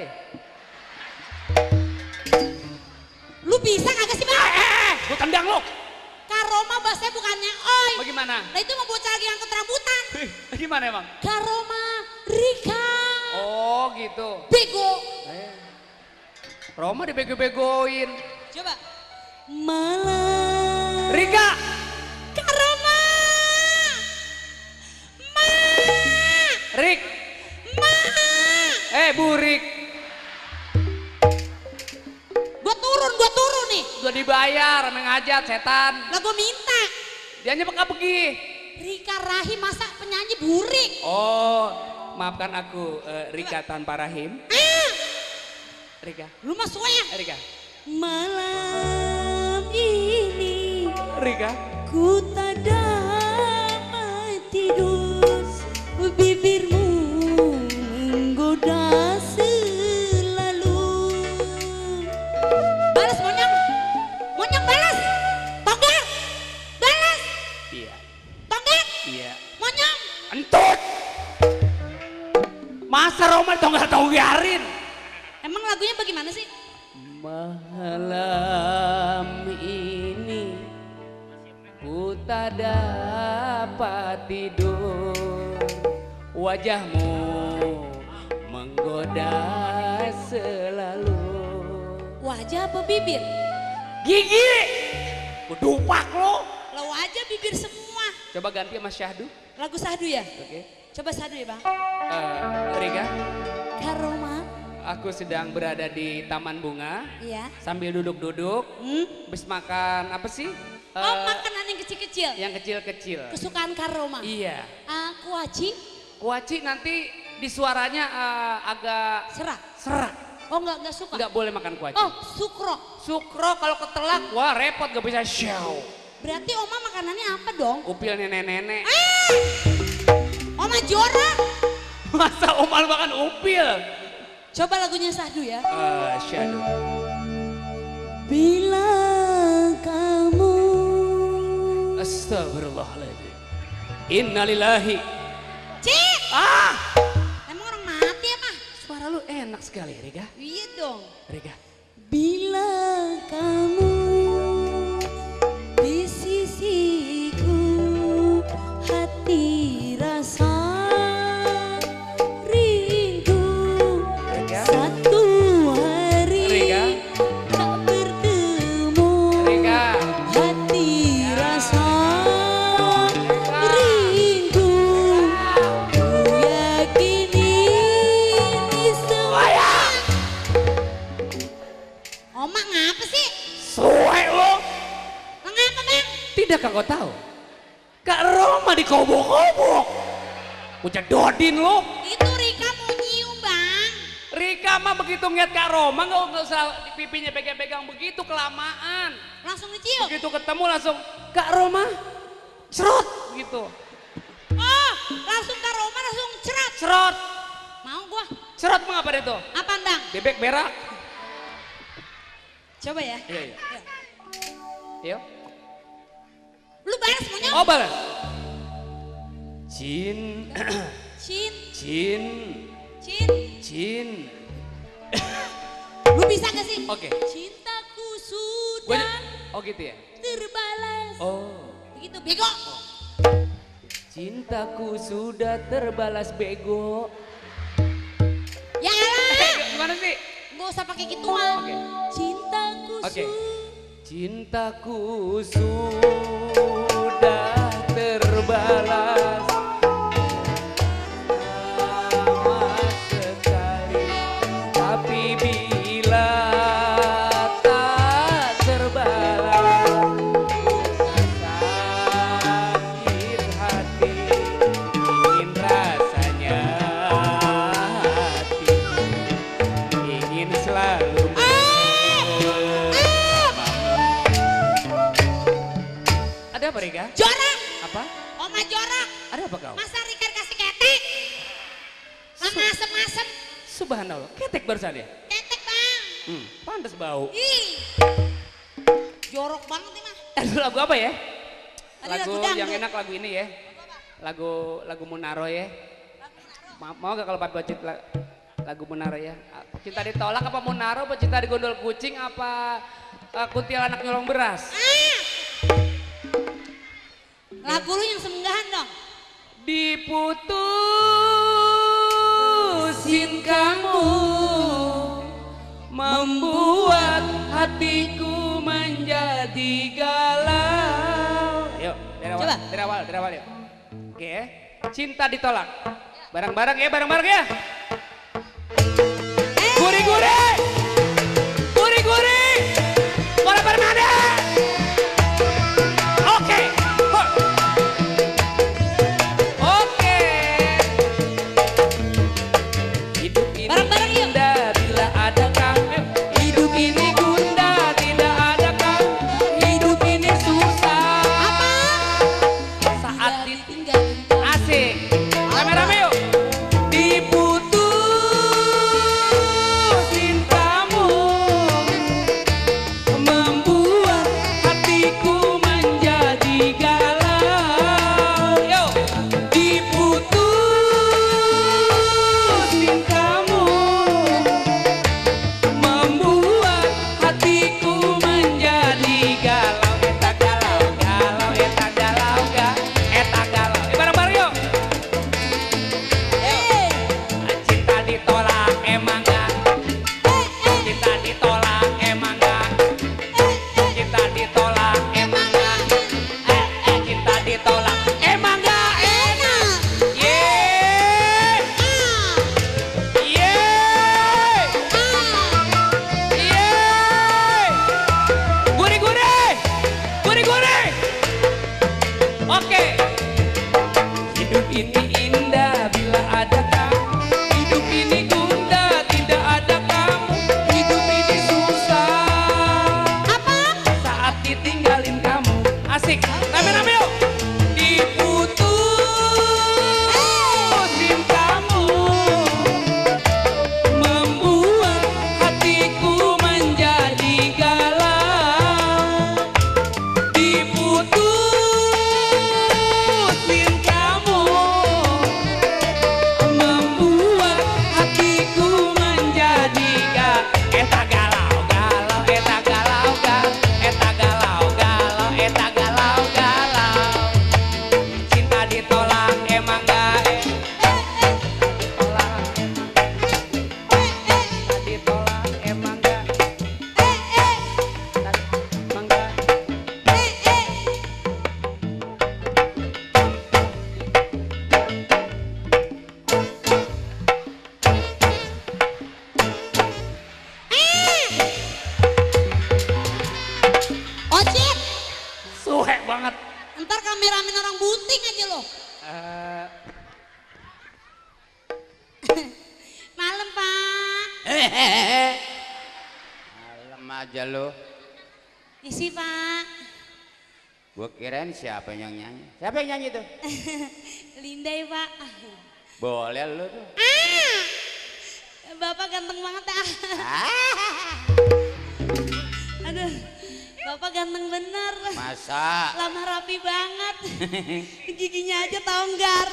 [SPEAKER 8] Lu bisa kagak sih bang?
[SPEAKER 9] Gua tendang lu.
[SPEAKER 8] Kak Roma bahasanya bukannya oi.
[SPEAKER 9] Bagaimana?
[SPEAKER 8] Nah itu mau bocah lagi angkut rambutan.
[SPEAKER 9] Gimana emang?
[SPEAKER 8] Kak Roma, Rika.
[SPEAKER 9] Oh gitu.
[SPEAKER 8] Bego.
[SPEAKER 9] Roma dibego-begoin.
[SPEAKER 8] Coba. Malam.
[SPEAKER 9] Rika.
[SPEAKER 8] Kak Roma. Ma.
[SPEAKER 9] Rik.
[SPEAKER 8] Ma.
[SPEAKER 9] Bu Rik.
[SPEAKER 8] Gua turun nih.
[SPEAKER 9] Udah dibayar, mengajat setan.
[SPEAKER 8] Lah gua minta.
[SPEAKER 9] Dianya peka pergi.
[SPEAKER 8] Rika Rahim masa penyanyi burik.
[SPEAKER 9] Oh, maafkan aku Rika tanpa rahim. Rika.
[SPEAKER 8] Lu mah suaya.
[SPEAKER 9] Rika.
[SPEAKER 8] Malam ini
[SPEAKER 9] Rika.
[SPEAKER 8] ku tak dapat tidur. Bibirmu menggoda selalu. Balas monyong. Monyong balas. Tonggak. Balas.
[SPEAKER 9] Iya.
[SPEAKER 8] Tonggak.
[SPEAKER 9] Iya.
[SPEAKER 8] Monyong.
[SPEAKER 9] Entut. Masa Roma tonggak-tonggarin?
[SPEAKER 8] Emang lagunya bagaimana sih?
[SPEAKER 9] Malam ini ku tak dapat tidur, wajahmu menggoda selalu.
[SPEAKER 8] Wajah apa bibir?
[SPEAKER 9] Gigi, ku dupak lo.
[SPEAKER 8] Lah wajah bibir semua.
[SPEAKER 9] Coba ganti sama Syahdu.
[SPEAKER 8] Lagu Sahdu ya?
[SPEAKER 9] Oke.
[SPEAKER 8] Coba Sahdu ya bang.
[SPEAKER 9] Rika,
[SPEAKER 8] Kak Roma.
[SPEAKER 9] aku sedang berada di taman bunga.
[SPEAKER 8] Iya.
[SPEAKER 9] Sambil duduk-duduk, habis makan apa sih?
[SPEAKER 8] Oh makanan yang kecil-kecil.
[SPEAKER 9] Yang kecil-kecil.
[SPEAKER 8] Kesukaan Kak Roma.
[SPEAKER 9] Iya.
[SPEAKER 8] Kuaci.
[SPEAKER 9] Kuaci nanti di suaranya agak serak.
[SPEAKER 8] Oh enggak suka?
[SPEAKER 9] Enggak boleh makan kuaci.
[SPEAKER 8] Oh sukro.
[SPEAKER 9] Sukro kalau ketelak, wah repot gak bisa show.
[SPEAKER 8] Berarti Oma makanannya apa dong?
[SPEAKER 9] Upil nenek-nenek.
[SPEAKER 8] Oma jorok.
[SPEAKER 9] Masa Oma makan upil?
[SPEAKER 8] Coba lagunya Sahdu ya.
[SPEAKER 9] Syahdu.
[SPEAKER 8] Bila kamu.
[SPEAKER 9] Astagfirullahaladzim. Innalillahi.
[SPEAKER 8] Cik. Emang orang mati apa?
[SPEAKER 9] Suara lu enak sekali Rika.
[SPEAKER 8] Iya dong.
[SPEAKER 9] Rika.
[SPEAKER 8] Bila kamu di sisiku, hati rasa rindu.
[SPEAKER 9] Rika.
[SPEAKER 8] Satu hari
[SPEAKER 9] Rika.
[SPEAKER 8] tak bertemu.
[SPEAKER 9] Rika.
[SPEAKER 8] Hati rasa rindu. Ku yakin ini semua. Oma ngapa sih?
[SPEAKER 9] Suwe lo.
[SPEAKER 8] Ngapa bang?
[SPEAKER 9] Tidakkah kau tahu? Kak Roma dikobok-kobok. Ucap dodin lo.
[SPEAKER 8] Itu Rika mau nyium bang.
[SPEAKER 9] Rika mah begitu ngeliat Kak Roma nggak usah pipinya pegang-pegang begitu kelamaan.
[SPEAKER 8] Langsung dicium.
[SPEAKER 9] Begitu ketemu langsung Kak Roma, cerot gitu.
[SPEAKER 8] Oh, langsung Kak Roma langsung cerat.
[SPEAKER 9] Cerot.
[SPEAKER 8] Mau gua.
[SPEAKER 9] Cerot mengapa itu?
[SPEAKER 8] Apa dang?
[SPEAKER 9] Bebek berak.
[SPEAKER 8] Coba ya.
[SPEAKER 9] Iya. Yuk.
[SPEAKER 8] Lu balas monyong.
[SPEAKER 9] Oh balas. Cin.
[SPEAKER 8] Cin.
[SPEAKER 9] Cin.
[SPEAKER 8] Cin.
[SPEAKER 9] Cin.
[SPEAKER 8] Lu bisa gak sih?
[SPEAKER 9] Oke.
[SPEAKER 8] Cintaku
[SPEAKER 9] Gua,
[SPEAKER 8] sudah.
[SPEAKER 9] oh gitu ya.
[SPEAKER 8] terbalas.
[SPEAKER 9] Oh.
[SPEAKER 8] Begitu bego.
[SPEAKER 9] Cintaku sudah terbalas bego.
[SPEAKER 8] Ya elah.
[SPEAKER 9] Gimana sih?
[SPEAKER 8] Gak usah pakai gituan.
[SPEAKER 9] Oke.
[SPEAKER 8] Cintaku
[SPEAKER 9] Oke. Cintaku sudah terbalas. Lama sekali, tapi bila tak terbalas, sakit hati, ingin rasanya hati, ingin selalu Ada apa Rika?
[SPEAKER 8] Jorak.
[SPEAKER 9] Apa?
[SPEAKER 8] Oma jorak.
[SPEAKER 9] Ada apa kau?
[SPEAKER 8] Masa Rika kasih ketek? Sama asem-asem.
[SPEAKER 9] Subhanallah, ketek barusan ya?
[SPEAKER 8] Ketek bang.
[SPEAKER 9] Pantes bau.
[SPEAKER 8] Ih. Jorok banget nih mah.
[SPEAKER 9] Aduh, lagu apa ya?
[SPEAKER 8] Tadi
[SPEAKER 9] Lagu
[SPEAKER 8] lagu
[SPEAKER 9] yang
[SPEAKER 8] dangdut.
[SPEAKER 9] enak lagu ini ya. Lagu Munaro ya. Mau gak kalau Pak Bocit lagu Munaro ya? Cinta ditolak apa Munaro apa cinta digondol kucing apa kuntilanak nyolong beras?
[SPEAKER 8] Lagu lu yang semenggahan dong.
[SPEAKER 9] Diputusin kamu membuat hatiku menjadi galau. Yuk, dari awal yuk. Oke ya. Cinta ditolak. Bareng-bareng ya, bareng-bareng ya. Guri-guri. Guri-guri. Bola Permada. Oke. Oke. Hidup ini
[SPEAKER 8] Bareng-bareng yuk.
[SPEAKER 9] indah bila ada kamu. Hidup ini gundah tidak ada kamu. Hidup ini susah.
[SPEAKER 8] Apa?
[SPEAKER 9] Saat
[SPEAKER 8] Ditinggal.
[SPEAKER 9] asik. Rame-rame yuk. Diputusin kamu membuat hatiku menjadi galau. Yuk. Diputusin kamu membuat hatiku menjadi galau. Eta galau, galau, eta galau, eta galau. Bareng-bareng yuk. Cinta ditolak emang gak? Cinta ditolak emang gak? Cinta ditolak emang gak? Cinta ditolak emang gak enak? Yeay! Yeay! Yeay! Guri-guri! Guri-guri! Oke. Hidup ini indah bila ada kamu. Hidup ini gundah tidak ada kamu. Hidup ini susah.
[SPEAKER 8] Apa?
[SPEAKER 9] Saat ditinggalin kamu. Asik. Rame-rame yuk. Diputusin kamu membuat hatiku menjadi galau. Diputusin kamu membuat hatiku menjadi eta galau, galau, eta galau, eta galau, galau, eta galau, galau. Cinta ditolak emang gak ditolak. Cinta ditolak emang gak emang gak.
[SPEAKER 8] Ocit.
[SPEAKER 9] Suhe banget.
[SPEAKER 8] Ntar kameramen orang buting aja lo. Malam pak.
[SPEAKER 10] Malam aja lo.
[SPEAKER 8] Isi pak.
[SPEAKER 10] Gue kirain siapa yang nyanyi. Siapa yang nyanyi tuh?
[SPEAKER 8] Lindai pak.
[SPEAKER 10] Boleh lo tuh.
[SPEAKER 8] Bapak ganteng banget ah. Aduh. Bapak ganteng bener.
[SPEAKER 10] Masa?
[SPEAKER 8] Lama rapi banget. Giginya aja tonggar.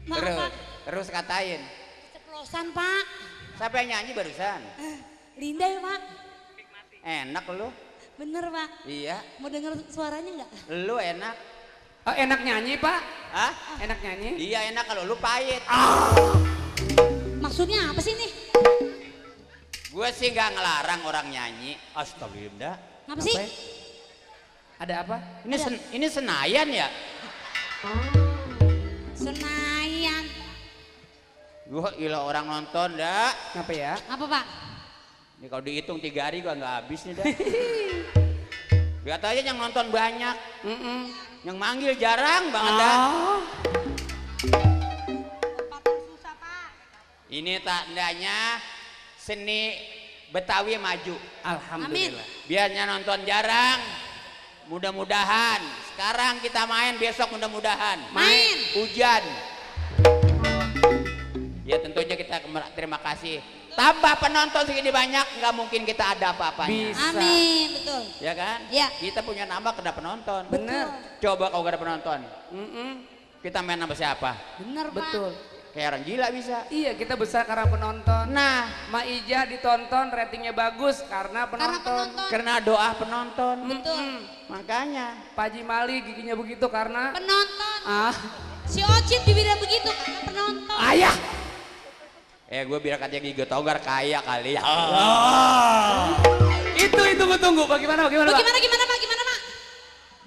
[SPEAKER 8] Maaf
[SPEAKER 10] Terus,
[SPEAKER 8] pak.
[SPEAKER 10] terus katain.
[SPEAKER 8] Ceplosan pak.
[SPEAKER 10] Siapa yang nyanyi barusan?
[SPEAKER 8] Lindai pak.
[SPEAKER 10] Enak lo.
[SPEAKER 8] Bener Pak.
[SPEAKER 10] Iya.
[SPEAKER 8] Mau denger suaranya nggak?
[SPEAKER 10] Lu enak.
[SPEAKER 9] Oh, enak nyanyi Pak?
[SPEAKER 10] Hah?
[SPEAKER 9] Enak nyanyi?
[SPEAKER 10] Iya enak kalau lu pahit.
[SPEAKER 8] Maksudnya apa sih nih?
[SPEAKER 10] Gue sih nggak ngelarang orang nyanyi. Astagfirullah.
[SPEAKER 8] Apa sih?
[SPEAKER 9] Ada apa?
[SPEAKER 10] Ini Senayan ya?
[SPEAKER 8] Senayan.
[SPEAKER 10] Gua gila orang nonton dah.
[SPEAKER 9] Apa ya?
[SPEAKER 8] Apa Pak?
[SPEAKER 10] Ini kalau dihitung 3 hari gua nggak habis nih dah. Lihat aja yang nonton banyak. Yang manggil jarang banget dah. Ini tandanya seni Betawi maju.
[SPEAKER 9] Alhamdulillah.
[SPEAKER 10] Biarnya nonton jarang. Mudah-mudahan sekarang kita main, besok mudah-mudahan
[SPEAKER 8] Main.
[SPEAKER 10] hujan. Ya tentunya kita terima kasih. Tambah penonton segini banyak, nggak mungkin kita ada apa-apanya.
[SPEAKER 9] Bisa.
[SPEAKER 8] Amin, betul.
[SPEAKER 10] Ya kan?
[SPEAKER 8] Ya.
[SPEAKER 10] Kita punya nama kena penonton.
[SPEAKER 9] Bener.
[SPEAKER 10] Coba kalau gak ada penonton, kita main sama siapa?
[SPEAKER 8] Bener Pak.
[SPEAKER 9] Betul.
[SPEAKER 10] Kayak orang gila bisa.
[SPEAKER 9] Iya, kita besar karena penonton.
[SPEAKER 10] Nah,
[SPEAKER 9] Maija ditonton, ratingnya bagus karena penonton.
[SPEAKER 10] karena doa penonton.
[SPEAKER 8] Betul.
[SPEAKER 10] Makanya.
[SPEAKER 9] Pak Haji Mali giginya begitu karena
[SPEAKER 8] Penonton. Si
[SPEAKER 9] Si
[SPEAKER 8] Ocit bibirnya begitu karena penonton.
[SPEAKER 10] Ayah. Gue biar katanya Gigi Togar kaya kali ya.
[SPEAKER 9] Itu gue tunggu. Bagaimana Pak?
[SPEAKER 8] Gimana Pak?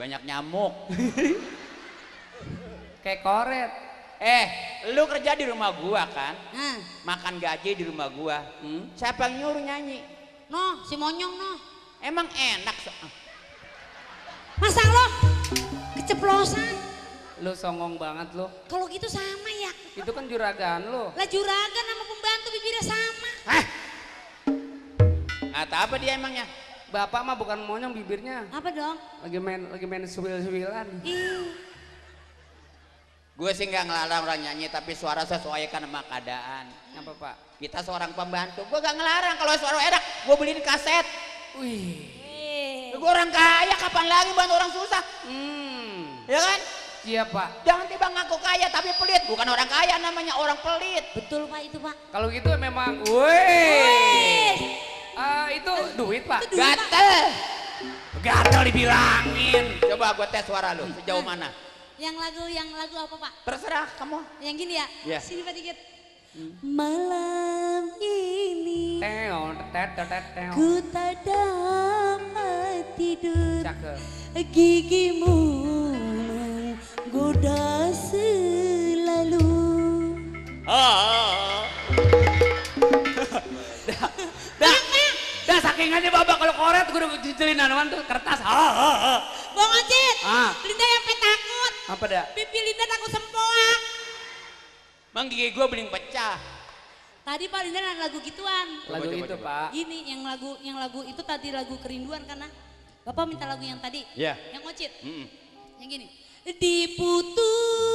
[SPEAKER 10] Banyak nyamuk.
[SPEAKER 9] Kayak koret.
[SPEAKER 10] Lu kerja di rumah gua kan?
[SPEAKER 8] Nah,
[SPEAKER 10] Makan gaji di rumah gua. Siapa yang nyuruh nyanyi?
[SPEAKER 8] no, si Monyong no.
[SPEAKER 10] Emang enak.
[SPEAKER 8] Masa lo keceplosan?
[SPEAKER 9] Lu songong banget lu.
[SPEAKER 8] Kalau gitu sama ya.
[SPEAKER 9] Itu kan juragan lu.
[SPEAKER 8] Lah juragan sama pembantu bibirnya sama.
[SPEAKER 10] Atau apa dia emangnya?
[SPEAKER 9] Bapak mah bukan monyong bibirnya.
[SPEAKER 8] Apa dong?
[SPEAKER 9] Lagi main suwil-suwilan.
[SPEAKER 10] Gue sih nggak ngelarang orang nyanyi, tapi suara sesuaikan sama keadaan.
[SPEAKER 9] Apa Pak?
[SPEAKER 10] Kita seorang pembantu, gue gak ngelarang kalau suara enak, gue beliin kaset.
[SPEAKER 9] Wih.
[SPEAKER 10] Gue orang kaya, kapan lagi bantu orang susah? Ya kan?
[SPEAKER 9] Iya Pak.
[SPEAKER 10] Jangan tiba ngaku kaya tapi pelit, bukan orang kaya namanya, orang pelit.
[SPEAKER 8] Betul Pak itu Pak.
[SPEAKER 9] Kalau gitu memang, wih. Itu duit Pak.
[SPEAKER 8] Itu duit, Pak.
[SPEAKER 10] Gatel dibilangin. Coba gue tes suara lu, sejauh mana?
[SPEAKER 8] Yang lagu apa Pak?
[SPEAKER 10] Terserah kamu.
[SPEAKER 8] Yang gini ya?
[SPEAKER 10] Iya.
[SPEAKER 8] Sini Pak dikit. Malam ini
[SPEAKER 9] Teo.
[SPEAKER 8] ku tak dapat tidur,
[SPEAKER 9] Cakep.
[SPEAKER 8] gigimu menggoda selalu.
[SPEAKER 9] Dah saking aja babak kalau koret gue udah jejelin anaman tuh kertas.
[SPEAKER 8] Bang Ocit,
[SPEAKER 9] Ah.
[SPEAKER 8] Linda yang takut.
[SPEAKER 9] Apa dah?
[SPEAKER 8] Pipi Linda takut sempoak.
[SPEAKER 10] Bang gigi gue beling pecah.
[SPEAKER 8] Tadi Pak Linda ada lagu gituan.
[SPEAKER 9] Lagu itu Pak.
[SPEAKER 8] Ini yang lagu itu tadi lagu kerinduan karena Bapak minta lagu yang tadi.
[SPEAKER 10] Iya.
[SPEAKER 8] Yang Ocit.
[SPEAKER 10] Mm-mm.
[SPEAKER 8] Yang gini. Diputus